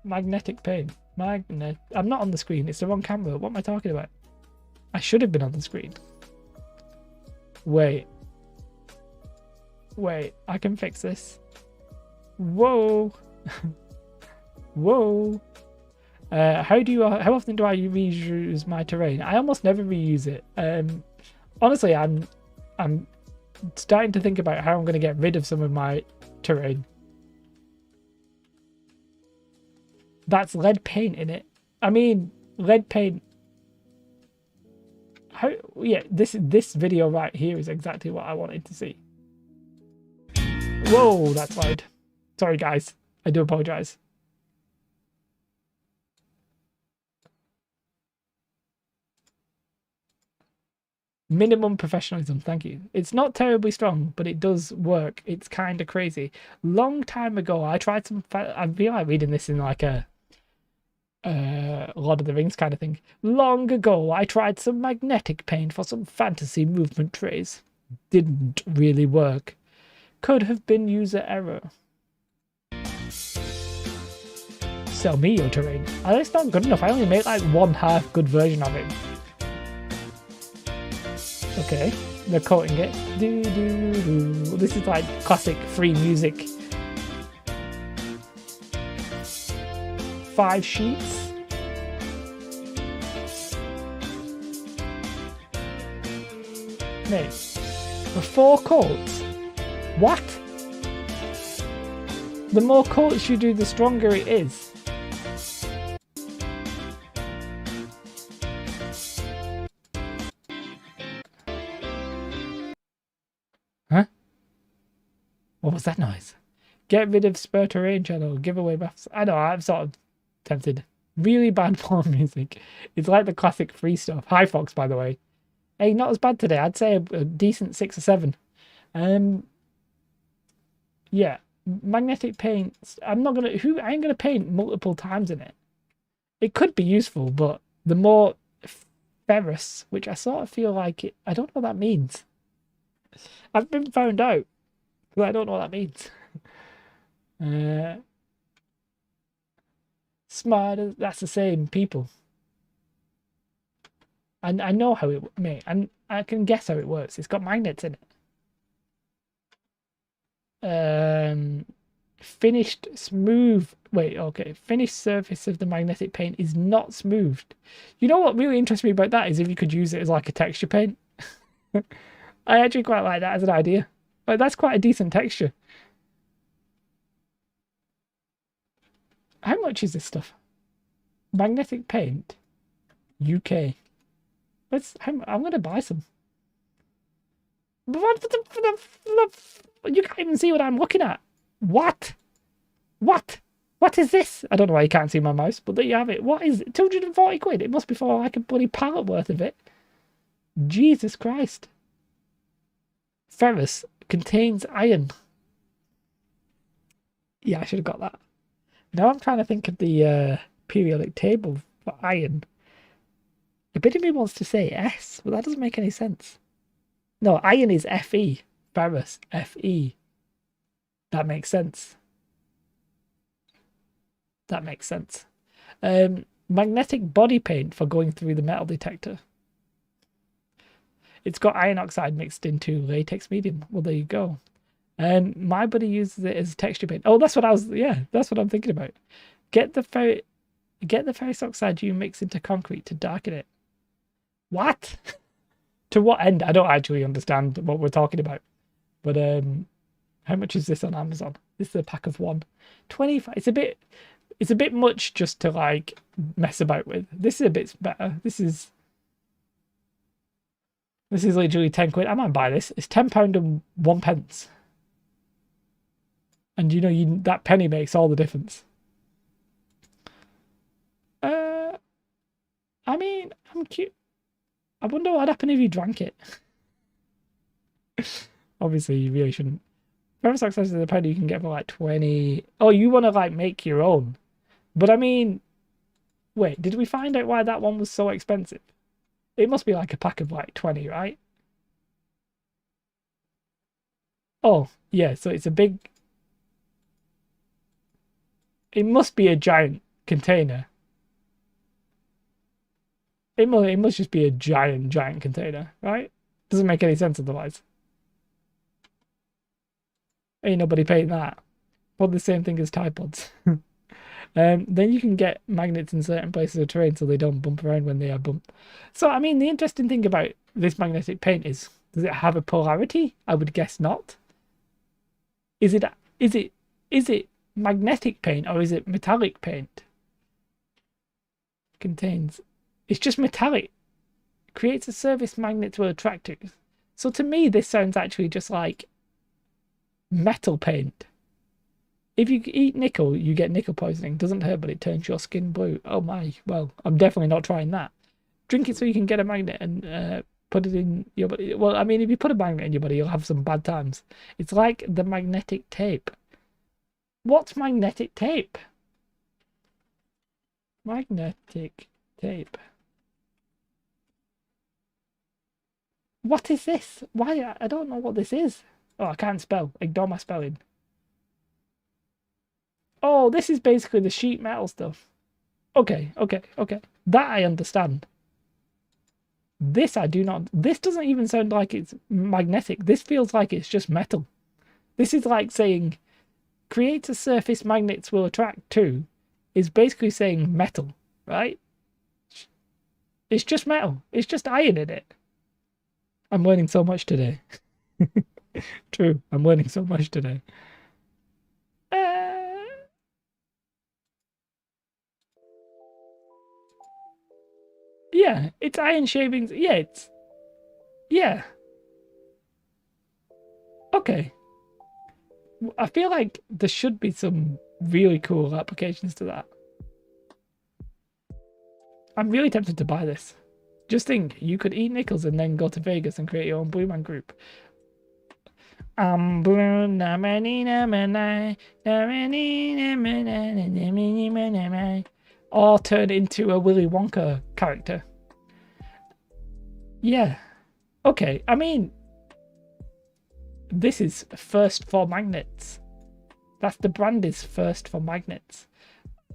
Magnetic paint. I'm not on the screen. It's the wrong camera. What am I talking about? I should have been on the screen. Wait. I can fix this. Whoa. Whoa. How often do I reuse my terrain? I almost never reuse it. Honestly, I'm starting to think about how I'm going to get rid of some of my terrain. That's lead paint in it. I mean, lead paint. How? Yeah, this video right here is exactly what I wanted to see. Whoa, that's loud. Sorry, guys. I do apologize. Minimum professionalism, thank you. It's not terribly strong, but it does work. It's kind of crazy. Long time ago, I tried some... I feel like reading this in like a Lord of the Rings kind of thing. Long ago, I tried some magnetic paint for some fantasy movement trays. Didn't really work. Could have been user error. Sell me your terrain. Oh, that's not good enough. I only made like one half good version of it. Okay, they're coating it. This is like classic free music. 5 sheets. Mate, for 4 coats? What? The more coats you do, the stronger it is. Huh? What was that noise? Get rid of spur terrain channel, giveaway buffs. I know, I'm sort of tempted. Really bad porn music. It's like the classic free stuff. Hi Fox, by the way. Hey, not as bad today. I'd say a decent 6 or 7. Yeah, magnetic paints. I ain't gonna paint multiple times in it. It could be useful, but the more ferrous, which I sort of feel like it. I don't know what that means. I've been found out, but I don't know what that means. Smarter. That's the same people. And I know how it may, and I can guess how it works. It's got magnets in it. Finished smooth. Wait, okay. Finished surface of the magnetic paint is not smoothed. You know what really interests me about that is if you could use it as like a texture paint. I actually quite like that as an idea. Like that's quite a decent texture. How much is this stuff? Magnetic paint, UK. I'm gonna buy some. What you can't even see what I'm looking at. What? What is this? I don't know why you can't see my mouse, but there you have it. What is it? 240 quid? It must be for like a bloody pallet worth of it. Jesus Christ. Ferrous contains iron. Yeah, I should have got that. Now I'm trying to think of the periodic table for iron. A bit of me wants to say S, but that doesn't make any sense. No, iron is Fe. Ferrous, Fe. That makes sense. That makes sense. Magnetic body paint for going through the metal detector. It's got iron oxide mixed into latex medium. Well, there you go. My buddy uses it as texture paint. Oh, that's what that's what I'm thinking about. Get the ferrous oxide you mix into concrete to darken it. What? To what end? I don't actually understand what we're talking about. But how much is this on Amazon? This is a pack of 1. 25. It's a bit much just to like mess about with. This is a bit better. This is literally 10 quid. I might buy this. It's £10 and 1 pence. And you know, that penny makes all the difference. I mean, I'm cute. I wonder what would happen if you drank it. Obviously, you really shouldn't. Ferrous oxide is the powder you can get for like 20. Oh, you want to like make your own. But I mean, wait, did we find out why that one was so expensive? It must be like a pack of like 20, right? Oh, yeah, so it's a big... It must be a giant container. It must just be a giant container, right? Doesn't make any sense otherwise. Ain't nobody paying that. Well, the same thing as Tide Pods. Then you can get magnets in certain places of terrain so they don't bump around when they are bumped. So, I mean, the interesting thing about this magnetic paint is, does it have a polarity? I would guess not. Is it magnetic paint or is it metallic paint? Contains... It's just metallic. Creates a surface magnet to attract it. So to me, this sounds actually just like metal paint. If you eat nickel, you get nickel poisoning. Doesn't hurt, but it turns your skin blue. Oh my. Well, I'm definitely not trying that. Drink it so you can get a magnet and put it in your body. Well, I mean, if you put a magnet in your body, you'll have some bad times. It's like the magnetic tape. What's magnetic tape? Magnetic tape. What is this? Why? I don't know what this is. Oh, I can't spell. Ignore my spelling. Oh, this is basically the sheet metal stuff. Okay. That I understand. This I do not. This doesn't even sound like it's magnetic. This feels like it's just metal. This is like saying, create a surface magnets will attract to, is basically saying metal, right? It's just metal. It's just iron in it. I'm learning so much today. True, I'm learning so much today. Yeah, it's iron shavings. Yeah, yeah. Okay. I feel like there should be some really cool applications to that. I'm really tempted to buy this. Just think, you could eat nickels and then go to Vegas and create your own Blue Man group. I'm blue, or turn into a Willy Wonka character. Yeah. Okay, I mean, this is First for Magnets. That's the brand is First for Magnets.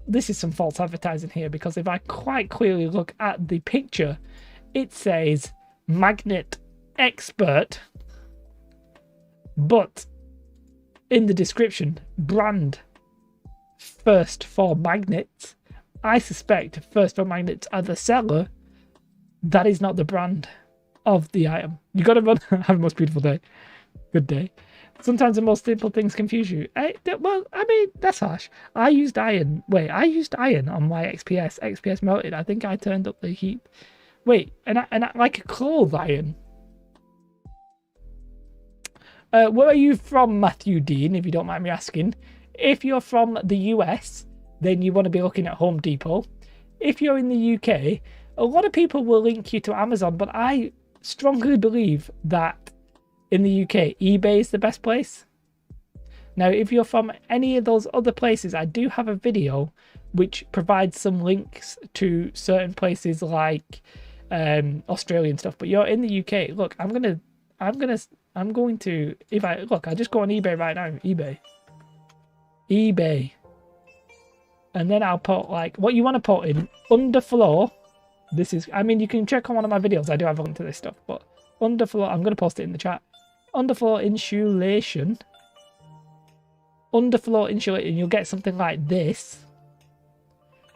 This is some false advertising here, because if I quite clearly look at the picture, it says Magnet Expert, but in the description, brand First for Magnets. I suspect First for Magnets are the seller. That is not the brand of the item. You gotta run. Have a most beautiful day. Good day. Sometimes the most simple things confuse you. Well, I mean, that's harsh. I used iron. Wait, I used iron on my XPS. XPS melted. I think I turned up the heat. Wait, and I like a clothes iron. Where are you from, Matthew Dean, if you don't mind me asking? If you're from the US, then you want to be looking at Home Depot. If you're in the UK, a lot of people will link you to Amazon, but I strongly believe that in the UK, eBay is the best place. Now, if you're from any of those other places, I do have a video which provides some links to certain places like Australian stuff. But you're in the UK. Look, I'm going to, if I look, I just go on eBay right now. eBay. And then I'll put like what you want to put in underfloor. This is, I mean, you can check on one of my videos. I do have a link to this stuff, but underfloor, I'm going to post it in the chat. Underfloor insulation. Underfloor insulation, you'll get something like this.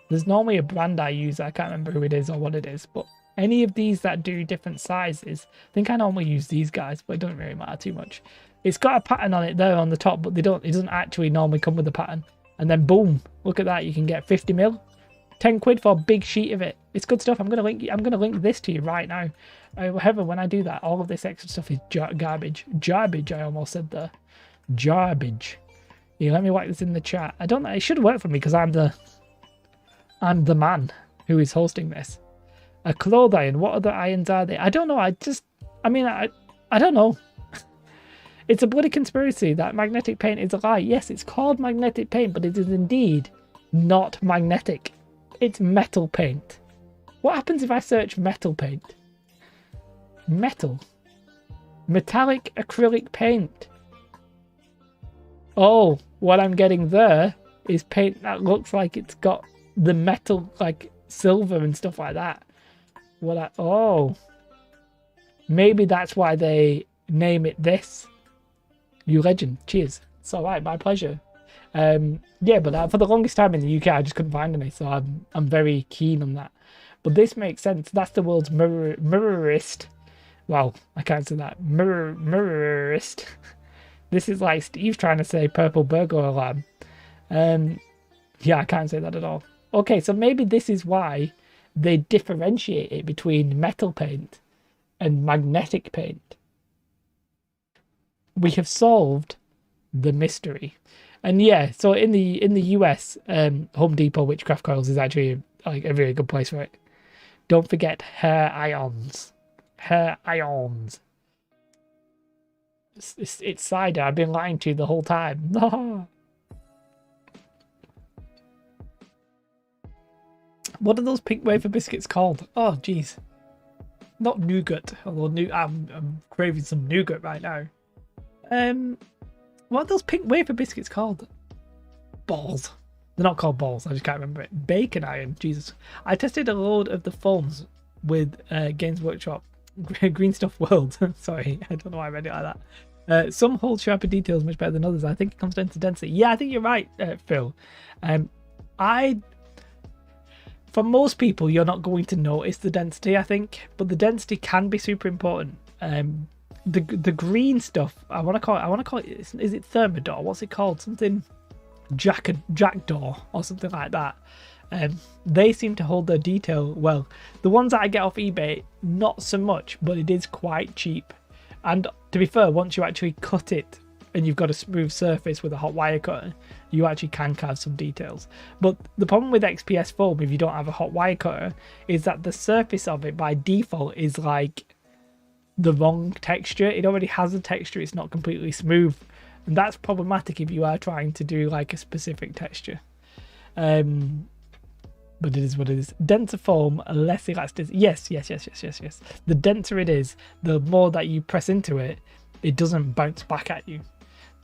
There's normally a brand I use. I can't remember who it is or what it is, but any of these that do different sizes, I think I normally use these guys, but it doesn't really matter too much. It's got a pattern on it there on the top, but it doesn't actually normally come with a pattern. And then boom, look at that, you can get 50 mil. 10 quid for a big sheet of it. It's good stuff. I'm gonna link this to you right now. However, when I do that, all of this extra stuff is garbage. Garbage, I almost said there. Garbage. Yeah, let me whack this in the chat. I don't know, it should work for me because I'm the man who is hosting this. A cloth iron. What other irons are they? I don't know. I don't know. It's a bloody conspiracy that magnetic paint is a lie. Yes, it's called magnetic paint, but it is indeed not magnetic. It's metal paint. What happens if I search metal paint? Metal. Metallic acrylic paint. Oh, what I'm getting there is paint that looks like it's got the metal, like silver and stuff like that. Oh. Maybe that's why they name it this. You legend. Cheers. It's alright, my pleasure. Yeah, but for the longest time in the UK, I just couldn't find any, so I'm very keen on that. But this makes sense. That's the world's mirrorist. Well, I can't say that. Mirrorist. This is like Steve trying to say purple burglar alarm. Yeah, I can't say that at all. Okay, so maybe this is why they differentiate it between metal paint and magnetic paint. We have solved the mystery. And yeah, so in the US, Home Depot Witchcraft Coils is actually like a really good place for it. Don't forget hair irons. Hair irons. It's cider. I've been lying to you the whole time. What are those pink wafer biscuits called? Oh, jeez. Not nougat. Although I'm craving some nougat right now. What are those pink wafer biscuits called? Balls. They're not called balls. I just can't remember it. Bacon iron. Jesus. I tested a load of the phones with Games Workshop. Green Stuff World. Sorry, I don't know why I read it like that. Some hold sharper details much better than others. I think it comes down to density. Yeah, I think you're right, Phil. For most people, you're not going to notice the density, I think, but the density can be super important. The green stuff, I want to call it. Is it Thermador? What's it called? Something Jackdaw or something like that. They seem to hold their detail well. The ones that I get off eBay, not so much, but it is quite cheap. And to be fair, once you actually cut it and you've got a smooth surface with a hot wire cutter, you actually can carve some details. But the problem with XPS foam, if you don't have a hot wire cutter, is that the surface of it by default is like the wrong texture. It already has a texture. It's not completely smooth. And that's problematic if you are trying to do like a specific texture. But it is what it is. Denser foam, less elasticity. Yes. The denser it is, the more that you press into it, it doesn't bounce back at you.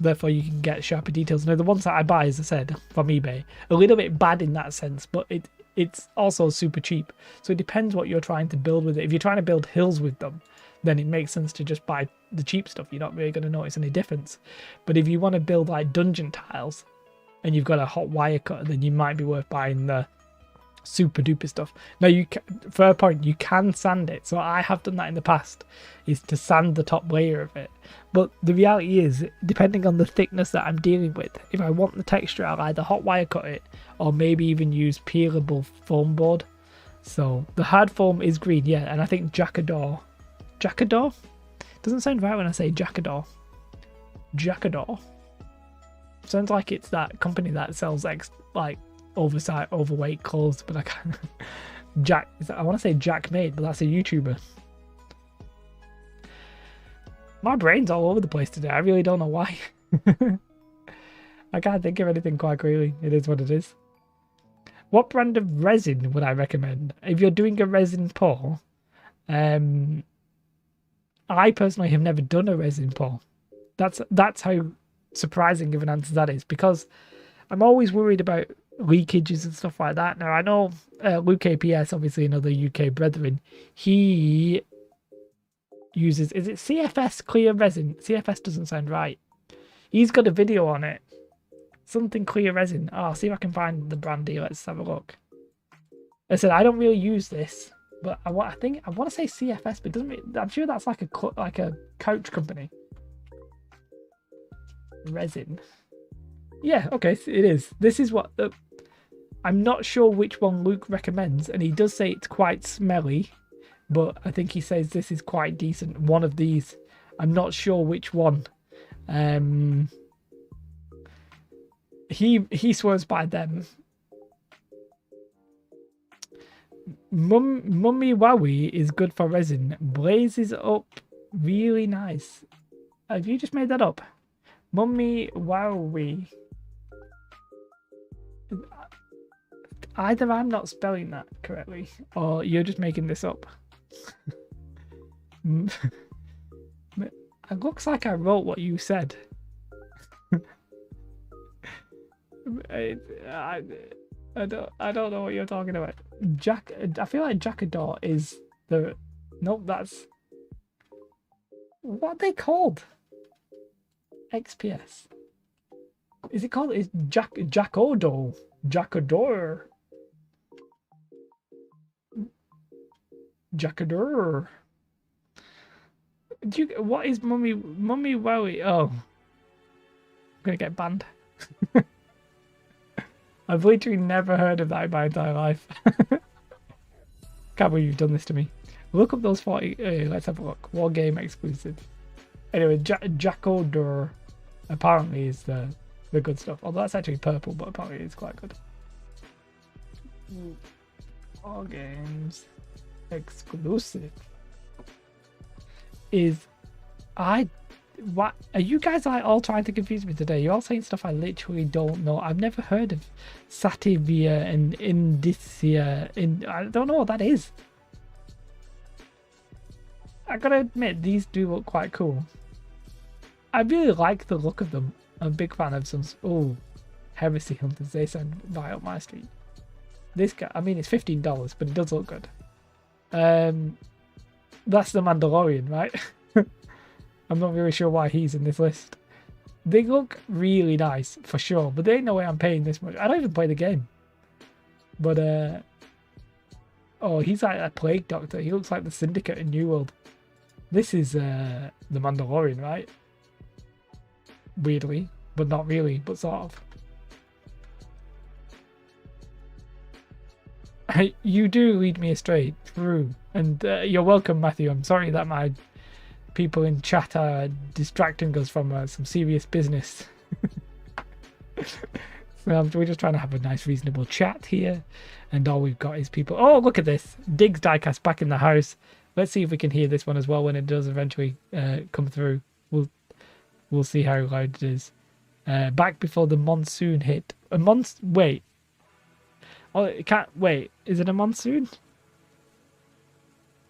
Therefore, you can get sharper details. Now, the ones that I buy, as I said, from eBay, a little bit bad in that sense, but it's also super cheap. So it depends what you're trying to build with it. If you're trying to build hills with them, then it makes sense to just buy the cheap stuff. You're not really going to notice any difference. But if you want to build like dungeon tiles and you've got a hot wire cutter, then you might be worth buying the super duper stuff. Now, fair point, you can sand it. So I have done that in the past, is to sand the top layer of it. But the reality is, depending on the thickness that I'm dealing with, if I want the texture, I'll either hot wire cut it or maybe even use peelable foam board. So the hard foam is green, yeah, and I think Jacador doesn't sound right when I say Jacador. Sounds like it's that company that sells like oversized, overweight clothes, but I can't. I want to say Jack Made, but that's a YouTuber. My brain's all over the place today. I really don't know why. I can't think of anything quite clearly. It is what it is. What brand of resin would I recommend if you're doing a resin pour? I personally have never done a resin pour. That's how surprising of an answer that is, because I'm always worried about leakages and stuff like that. Now, I know Luke APS, obviously another UK brethren, he uses, is it CFS clear resin? CFS doesn't sound right. He's got a video on it. Something clear resin. Oh, I'll see if I can find the brand here. Let's have a look. I said I don't really use this, but I want to say CFS, but I'm sure that's like a couch company. Resin. Yeah, okay, it is. This is what I'm not sure which one Luke recommends, and he does say it's quite smelly, but I think he says this is quite decent. One of these. I'm not sure which one. He swears by them. Mummy Wowie is good for resin. Blazes up really nice. Have you just made that up? Mummy Wowie. Either I'm not spelling that correctly, or you're just making this up. It looks like I wrote what you said. I don't know what you're talking about. I feel like Jacador is the... Nope, that's... What are they called? XPS. Is it called... Is Jacador? Jacador. What is Mummy Wowie? Oh. I'm gonna get banned. I've literally never heard of that in my entire life. Can't believe you've done this to me. Look up those 40. Let's have a look. War game exclusive. Anyway, Jacador apparently is the good stuff. Although that's actually purple, but apparently it's quite good. War games exclusive is what are you guys like all trying to confuse me today? You're all saying stuff I literally don't know. I've never heard of Sativia and Indicia. I don't know what that is. I gotta admit, these do look quite cool. I really like the look of them. I'm a big fan of some. Oh, Heresy Hunters. They sound right up my street. This guy, I mean, it's $15, but it does look good. That's the Mandalorian, right? I'm not really sure why he's in this list. They look really nice, for sure, but there ain't no way I'm paying this much. I don't even play the game. But, oh, he's like a plague doctor. He looks like the Syndicate in New World. This is, the Mandalorian, right? Weirdly, but not really, but sort of. You do lead me astray, true. And you're welcome, Matthew. I'm sorry that my people in chat are distracting us from some serious business. So we're just trying to have a nice, reasonable chat here. And all we've got is people... Oh, look at this. Diggs Diecast back in the house. Let's see if we can hear this one as well when it does eventually come through. We'll see how loud it is. Back before the monsoon hit. Wait. Oh, it can't wait. Is it a monsoon?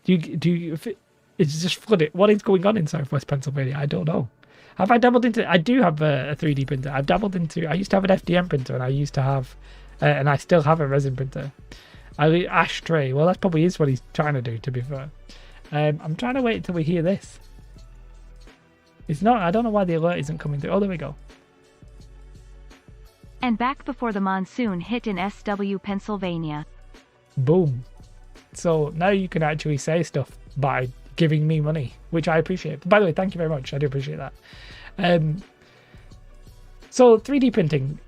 It's just flooded. What is going on in Southwest Pennsylvania? I don't know. Have I dabbled into? I do have a 3D printer. I've dabbled into. I used to have an FDM printer, and I used to have, and I still have a resin printer. Ashtray. Well, that probably is what he's trying to do. To be fair, I'm trying to wait until we hear this. It's not. I don't know why the alert isn't coming through. Oh, there we go. And back before the monsoon hit in SW, Pennsylvania. Boom. So now you can actually say stuff by giving me money, which I appreciate. By the way, thank you very much. I do appreciate that. So 3D printing.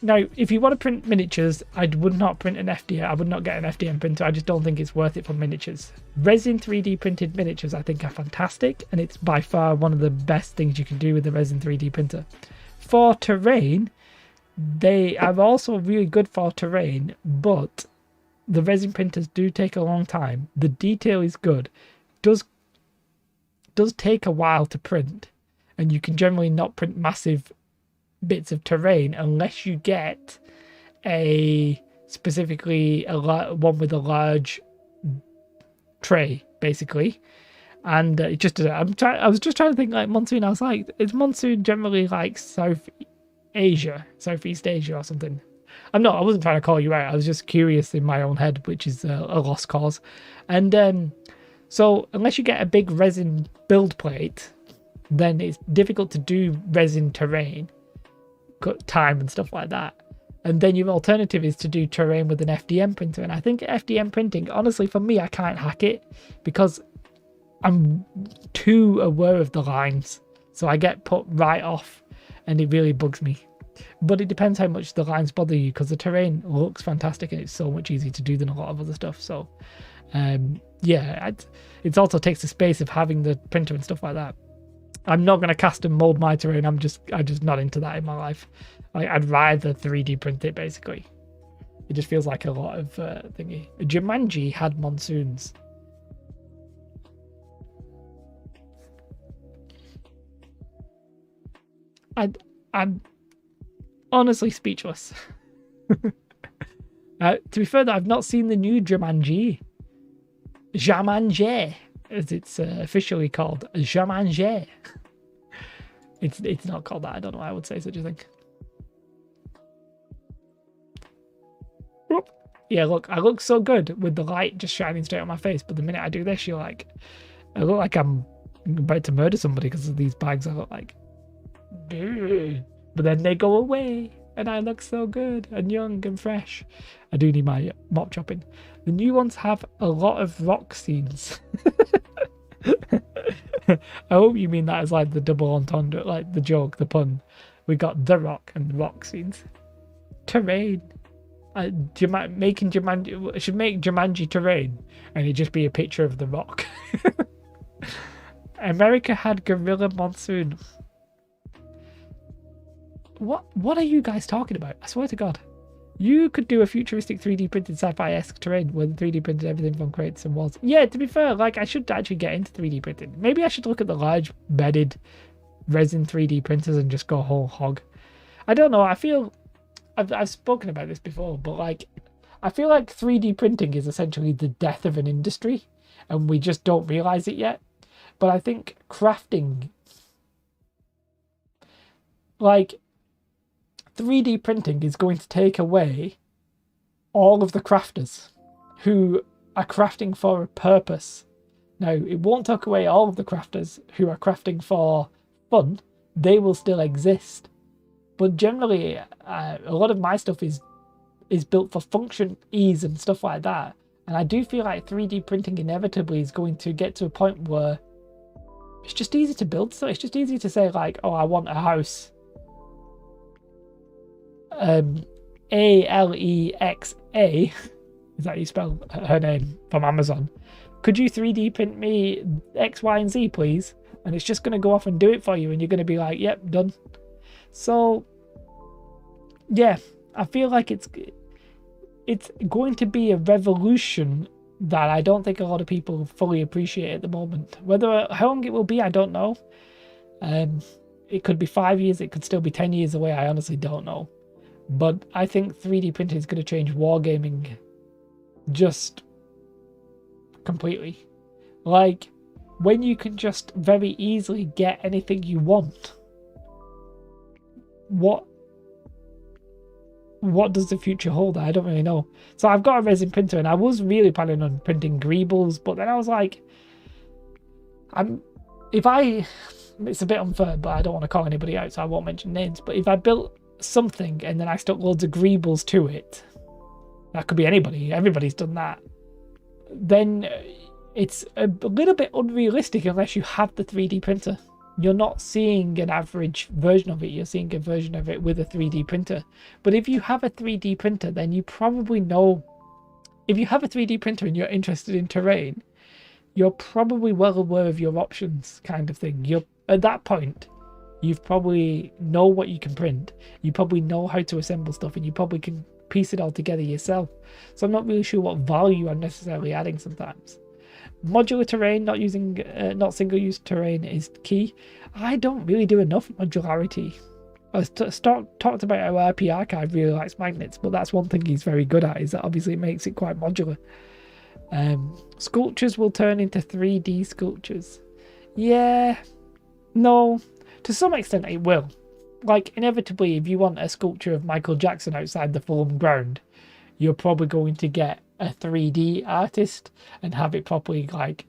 Now, if you want to print miniatures, I would not print an FDM. I would not get an FDM printer. I just don't think it's worth it for miniatures. Resin 3D printed miniatures, I think, are fantastic, and it's by far one of the best things you can do with the resin 3D printer. For terrain, they are also really good for terrain, but the resin printers do take a long time. The detail is good. Does take a while to print, and you can generally not print massive bits of terrain unless you get specifically one with a large tray, basically. And I was just trying to think like monsoon. I was like, is monsoon generally like Southeast Asia or something? I wasn't trying to call you out. I was just curious in my own head, which is a lost cause. And so unless you get a big resin build plate, then it's difficult to do resin terrain, cut time and stuff like that. And then your alternative is to do terrain with an FDM printer. And I think FDM printing, honestly, for me, I can't hack it because I'm too aware of the lines. So I get put right off and it really bugs me. But it depends how much the lines bother you, because the terrain looks fantastic and it's so much easier to do than a lot of other stuff. So it also takes the space of having the printer and stuff like that. I'm not going to custom mold my terrain. I'm just not into that in my life. I'd rather 3D print it, basically. It just feels like a lot of thingy. Jumanji had monsoons. I'm honestly speechless. To be fair, I've not seen the new Jumanji. Jumanji, as it's officially called. Jumanji. It's not called that. I don't know why I would say such a thing. Yeah, look, I look so good with the light just shining straight on my face, but the minute I do this, I look like I'm about to murder somebody because of these bags. I look like, but then they go away, and I look so good and young and fresh. I do need my mop chopping. The new ones have a lot of rock scenes. I hope you mean that as like the double entendre, like the joke, the pun. We got the rock and rock scenes. Terrain. Making Jumanji, should make Jumanji terrain, and it'd just be a picture of the rock. America had gorilla monsoon. What are you guys talking about? I swear to God. You could do a futuristic 3D printed sci-fi-esque terrain where the 3D printed everything from crates and walls. Yeah, to be fair, like I should actually get into 3D printing. Maybe I should look at the large bedded resin 3D printers and just go whole hog. I don't know. I feel I've spoken about this before, but like I feel like 3D printing is essentially the death of an industry, and we just don't realize it yet. But I think crafting, like 3D printing, is going to take away all of the crafters who are crafting for a purpose. Now, it won't take away all of the crafters who are crafting for fun. They will still exist. But generally, a lot of my stuff is built for function, ease, and stuff like that. And I do feel like 3D printing inevitably is going to get to a point where it's just easy to build stuff. It's just easy to say like, oh, I want a house. Alexa, is that how you spell her name, from Amazon? Could you 3D print me X, Y, and Z, please? And it's just going to go off and do it for you, and you're going to be like, yep, done. So, yeah, I feel like it's going to be a revolution that I don't think a lot of people fully appreciate at the moment. How long it will be, I don't know. It could be 5 years, it could still be 10 years away, I honestly don't know. But I think 3D printing is going to change wargaming just completely. Like, when you can just very easily get anything you want, what does the future hold? I don't really know. So I've got a resin printer, and I was really planning on printing greebles, but then I was like, it's a bit unfair, but I don't want to call anybody out, so I won't mention names. But if I built something and then I stuck loads of greebles to it, that could be anybody, everybody's done that, then it's a little bit unrealistic unless you have the 3D printer. You're not seeing an average version of it, you're seeing a version of it with a 3D printer. But if you have a 3D printer, then you probably know, if you have a 3D printer and you're interested in terrain, you're probably well aware of your options, kind of thing. You're at that point, you've probably know what you can print, you probably know how to assemble stuff, and you probably can piece it all together yourself. So I'm not really sure what value I'm necessarily adding sometimes. Modular terrain, not single-use terrain, is key. I don't really do enough modularity. I talked about how RP Archive really likes magnets, but that's one thing he's very good at, is that obviously it makes it quite modular. Sculptures will turn into 3D sculptures. Yeah, no, to some extent it will. Like, inevitably, if you want a sculpture of Michael Jackson outside the Fulham ground, you're probably going to get a 3D artist and have it properly, like,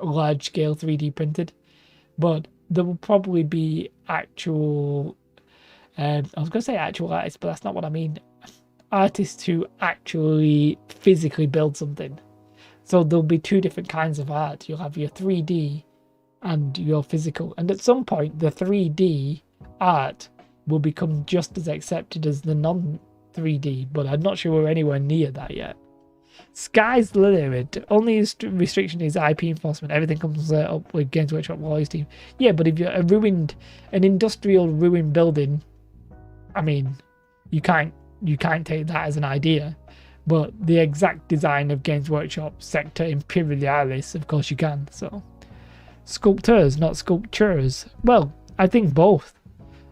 large scale 3D printed. But there will probably be actual, I was going to say actual artists, but that's not what I mean. Artists who actually physically build something. So there'll be two different kinds of art. You'll have your 3D and your physical. And at some point, the 3D art will become just as accepted as the non-3D, but I'm not sure we're anywhere near that yet. Sky's the limit. Only restriction is IP enforcement. Everything comes up with Games Workshop Warriors team. Yeah, but if you're an industrial ruined building, I mean, you can't take that as an idea. But the exact design of Games Workshop Sector Imperialis, of course you can. So, sculptors, not sculptures. Well, I think both.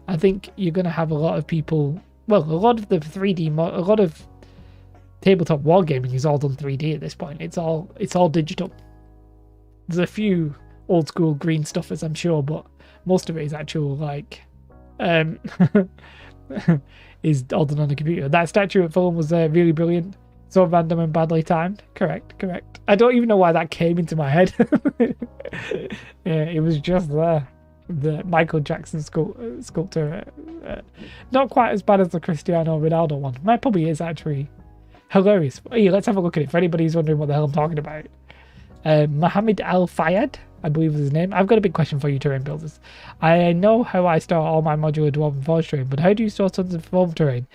I think you're going to have a lot of people. Well, a lot of the 3D, a lot of tabletop wargaming is all done 3D at this point. It's all digital. There's a few old school green stuffers, I'm sure, but most of it is actual, like, is all done on the computer. That statue at Fulham was really brilliant. So random and badly timed. Correct. I don't even know why that came into my head. Yeah, it was just there. The Michael Jackson sculptor. Not quite as bad as the Cristiano Ronaldo one. That probably is actually hilarious. Hey, let's have a look at it for anybody who's wondering what the hell I'm talking about. Mohammed Al Fayed, I believe is his name. I've got a big question for you, terrain builders. I know how I store all my modular Dwarven Forge terrain, but how do you store tons of foam terrain?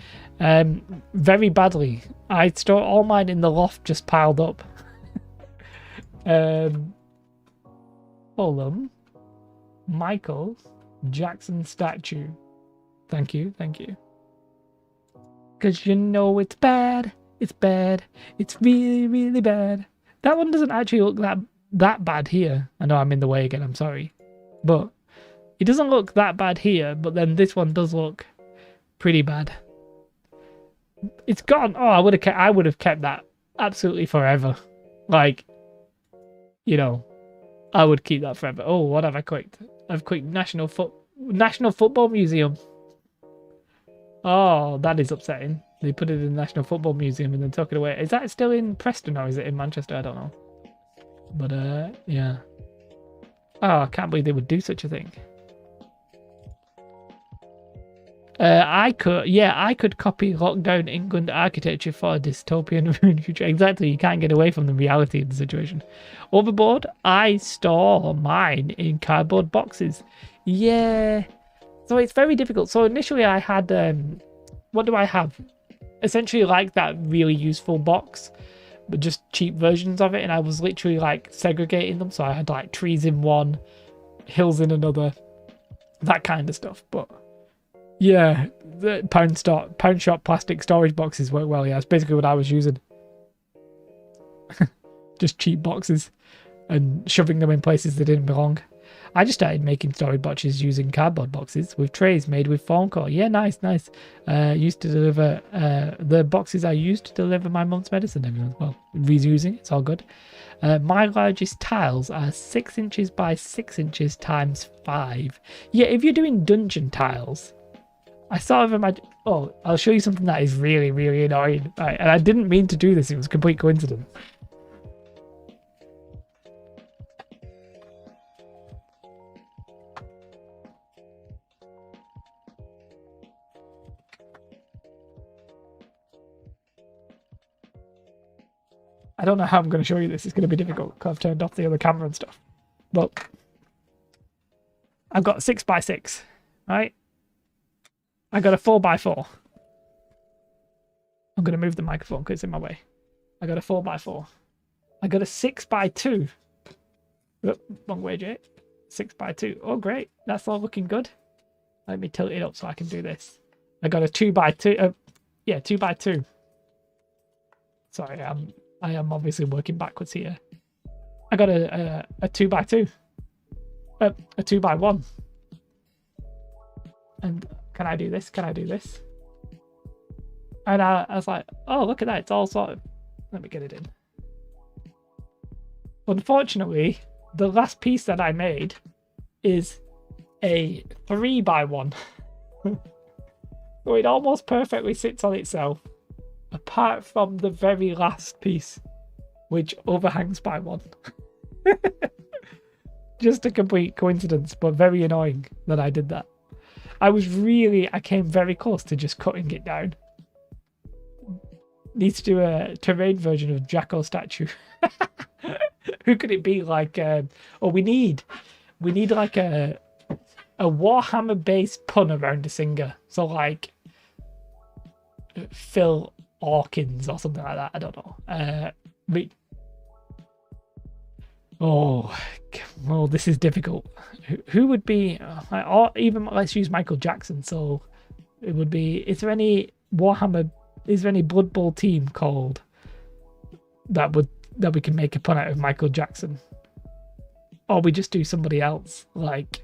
Very badly. I store all mine in the loft, just piled up. Fulham Michael Jackson statue. Thank you. Because you know it's bad. It's bad. It's really, really bad. That one doesn't actually look that bad here. I know I'm in the way again, I'm sorry. But it doesn't look that bad here, but then this one does look pretty bad. It's gone. Oh, I would have kept that absolutely forever. Like, you know, I would keep that forever. Oh, what have I clicked? I've clicked National Football Museum. Oh, that is upsetting. They put it in the National Football Museum and then took it away. Is that still in Preston or is it in Manchester? I don't know. But yeah. Oh, I can't believe they would do such a thing. I could copy lockdown England architecture for a dystopian future. Exactly, you can't get away from the reality of the situation. Overboard, I store mine in cardboard boxes. Yeah, so it's very difficult. So initially I had, what do I have? Essentially like that really useful box, but just cheap versions of it. And I was literally like segregating them. So I had like trees in one, hills in another, that kind of stuff. But yeah, the pound shop plastic storage boxes work well. Yeah, that's basically what I was using. just cheap boxes and shoving them in places they didn't belong. I just started making storage boxes using cardboard boxes with trays made with foam core. Yeah, nice. Used to deliver the boxes I used to deliver my mum's medicine. Everyone, well, reusing it's all good. My largest tiles are 6 inches by 6 inches times 5. Yeah, if you're doing dungeon tiles, I sort of imagine. Oh, I'll show you something that is really, really annoying. Right, and I didn't mean to do this. It was a complete coincidence. I don't know how I'm going to show you this. It's going to be difficult because I've turned off the other camera and stuff. But I've got 6 by 6, right? I got a 4 by 4. I'm going to move the microphone because it's in my way. I got a 4 by 4. I got a 6 by 2. Oh, wrong way, Jay. 6 by 2. Oh, great. That's all looking good. Let me tilt it up so I can do this. I got a 2 by 2. Yeah, 2 by 2. Sorry, I am obviously working backwards here. I got a 2 by 2. A 2 by 1. And can I do this? Can I do this? And I was like, oh, look at that. It's all sort of... Let me get it in. Unfortunately, the last piece that I made is a 3 by 1. So it almost perfectly sits on itself, apart from the very last piece, which overhangs by 1. Just a complete coincidence, but very annoying that I did that. I came very close to just cutting it down. Needs to do a terrain version of Jacko statue. Who could it be? Like, we need like a Warhammer based pun around a singer. So like Phil Hawkins or something like that. I don't know. Oh, this is difficult. Who would be, or even let's use Michael Jackson. So it would be, is there any Blood Bowl team called that we can make a pun out of Michael Jackson? Or we just do somebody else, like,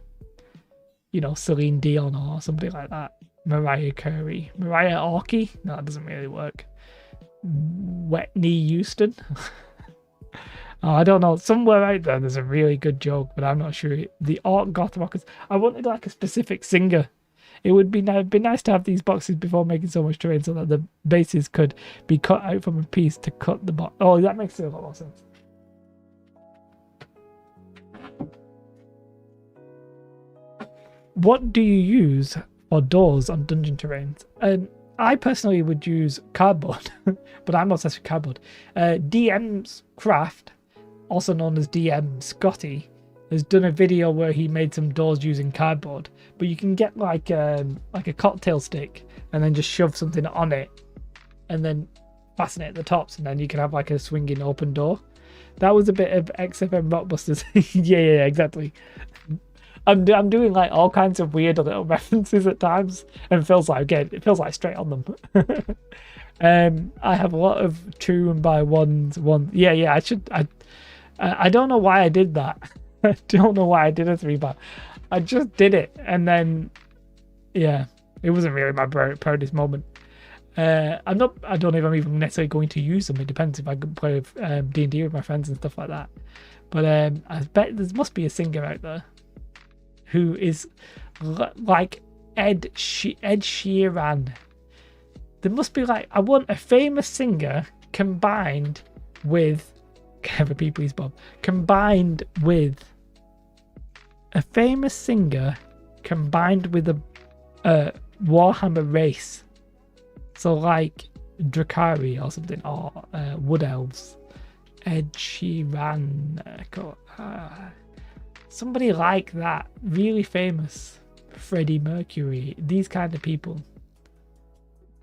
Celine Dion or something like that. Mariah Carey. Mariah Orkey? No, that doesn't really work. Whitney Houston? Oh, I don't know. Somewhere out there's a really good joke, but I'm not sure. The Orc Goth Rockers. I wanted like a specific singer. It would be nice to have these boxes before making so much terrain so that the bases could be cut out from a piece to cut the box. Oh, that makes a lot more sense. What do you use for doors on dungeon terrains? I personally would use cardboard, but I'm obsessed with cardboard. DM's Craft, also known as DM Scotty, has done a video where he made some doors using cardboard, but you can get like a cocktail stick and then just shove something on it and then fasten it at the tops, and then you can have like a swinging open door. That was a bit of XFM Rockbusters. yeah, exactly. I'm doing like all kinds of weird little references at times, and it feels like straight on them. I have a lot of 2 by 1s. Yeah. I don't know why I did that. I don't know why I did a 3 by. I just did it, and then yeah, it wasn't really my proudest moment. I don't know if I'm even necessarily going to use them. It depends if I can play with D&D with my friends and stuff like that. But I bet there must be a singer out there who is like Ed Sheeran. There must be like, I want a famous singer combined with, can I have a pee please, Bob? Combined with a famous singer combined with a Warhammer race. So like Drakari or something, or Wood Elves. Ed Sheeran. Somebody like that, really famous. Freddie Mercury, these kind of people.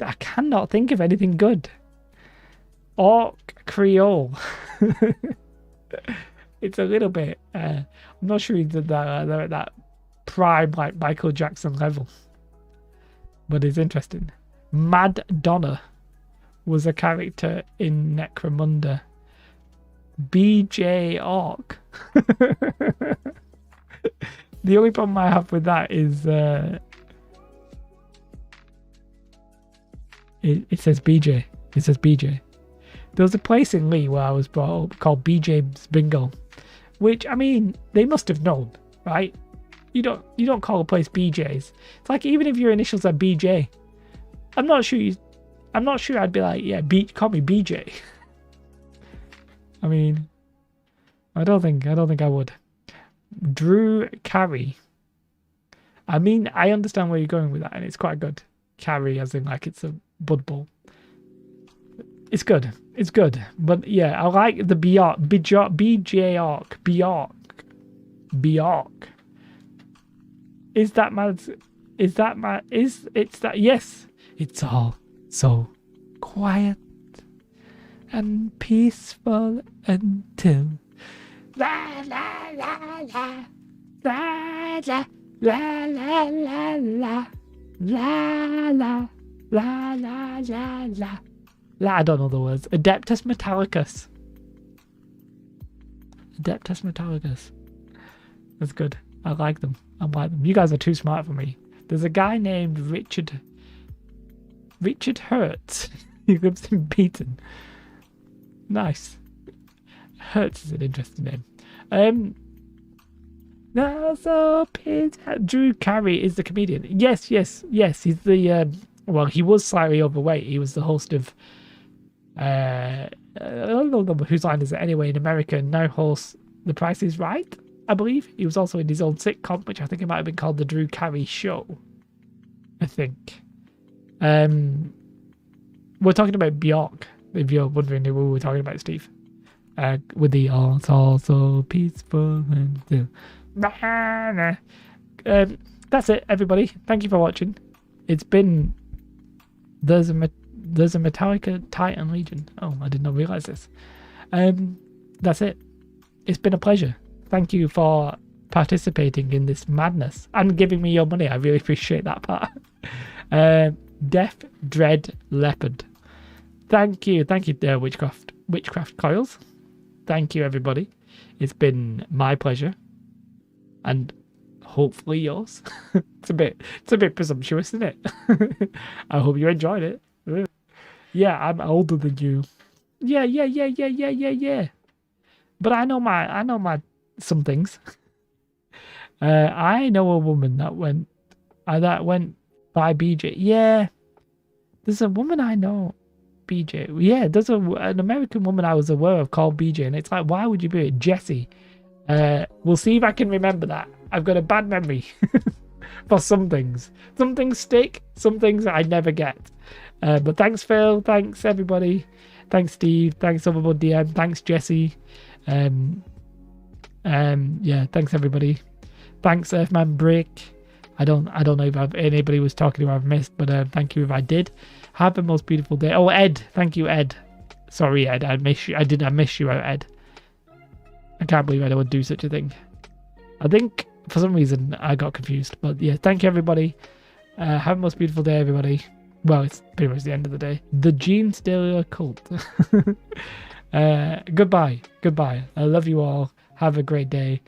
I cannot think of anything good. Orc Creole. It's a little bit. I'm not sure they're at that prime like Michael Jackson level, but it's interesting. Mad Donna was a character in Necromunda. BJ Orc. The only problem I have with that is it says BJ. It says BJ. There was a place in Lee where I was brought up called BJ's Bingo, which, I mean, they must have known, right? You don't call a place BJ's. It's like, even if your initials are BJ, I'm not sure I'd be like, yeah, call me BJ. I mean, I don't think I would. Drew Carey. I mean, I understand where you're going with that, and it's quite good. Carry, as in like it's a Bud Bowl. It's good. It's good. But yeah, I like the BJ Arc. Bjork. It's that, yes. It's all so quiet and peaceful until la la la la la la la la la la la la la la la. I don't know the words. Adeptus Metallicus. That's good. I like them. You guys are too smart for me. There's a guy named Richard Hertz. He lives in Beaton. Nice. Hertz is an interesting name. Drew Carey is the comedian. Yes. He's the well, he was slightly overweight. He was the host of I don't know whose line is it anyway in America, and now hosts The Price is Right, I believe. He was also in his own sitcom, which I think it might have been called The Drew Carey Show, I think. We're talking about Bjork, if you're wondering who we were talking about, Steve. With the all so peaceful and still. That's it, everybody. Thank you for watching. It's been there's a Metallica Titan Legion. Oh, I did not realize this. That's it. It's been a pleasure. Thank you for participating in this madness and giving me your money. I really appreciate that part. Death Dread Leopard. Thank you, Witchcraft Coils. Thank you, everybody. It's been my pleasure, and hopefully yours. It's a bit presumptuous, isn't it? I hope you enjoyed it. Yeah, I'm older than you. Yeah. But I know my some things. I know a woman that went by BJ. Yeah, there's a woman I know, BJ. Yeah, there's an American woman I was aware of called BJ, and it's like, why would you be it? Jessie. We'll see if I can remember that. I've got a bad memory for some things. Some things stick, some things I never get. But thanks, Phil. Thanks, everybody. Thanks, Steve. Thanks, Overboard DM. Thanks, Jesse. Yeah, thanks, everybody. Thanks, Earthman Brick. I don't know if anybody was talking who I've missed, but thank you if I did. Have the most beautiful day. Oh, Ed. Thank you, Ed. Sorry, Ed. I miss you. I miss you out, Ed. I can't believe I would do such a thing. I think for some reason I got confused. But yeah, thank you, everybody. Have the most beautiful day, everybody. Well, it's pretty much the end of the day. The Gene Stealer Cult. Goodbye. I love you all. Have a great day.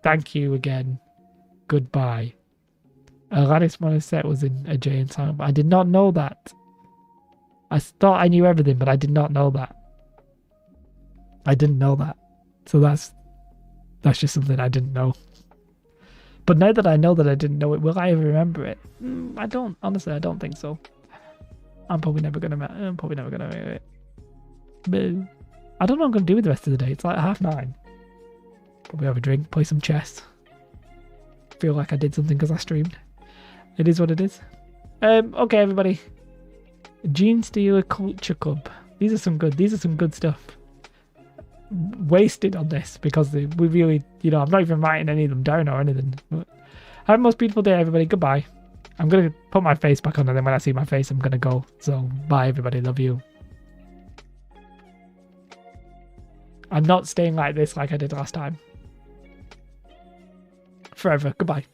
Thank you again. Goodbye. Alanis Morissette was in a Jay and Silent. I did not know that. I thought I knew everything, but I did not know that. I didn't know that. So that's just something I didn't know. But now that I know that I didn't know it, will I ever remember it? Honestly, I don't think so. I'm probably never gonna remember it. But I don't know what I'm gonna do with the rest of the day. It's like 9:30. Probably have a drink, play some chess. Feel like I did something because I streamed. It is what it is. Okay, everybody. Gene Stealer Culture Club. These are some good stuff. Wasted on this because we really, I'm not even writing any of them down or anything. But have a most beautiful day, everybody. Goodbye. I'm gonna put my face back on, and then when I see my face, I'm gonna go. So bye, everybody. Love you. I'm not staying like this like I did last time. Forever. Goodbye.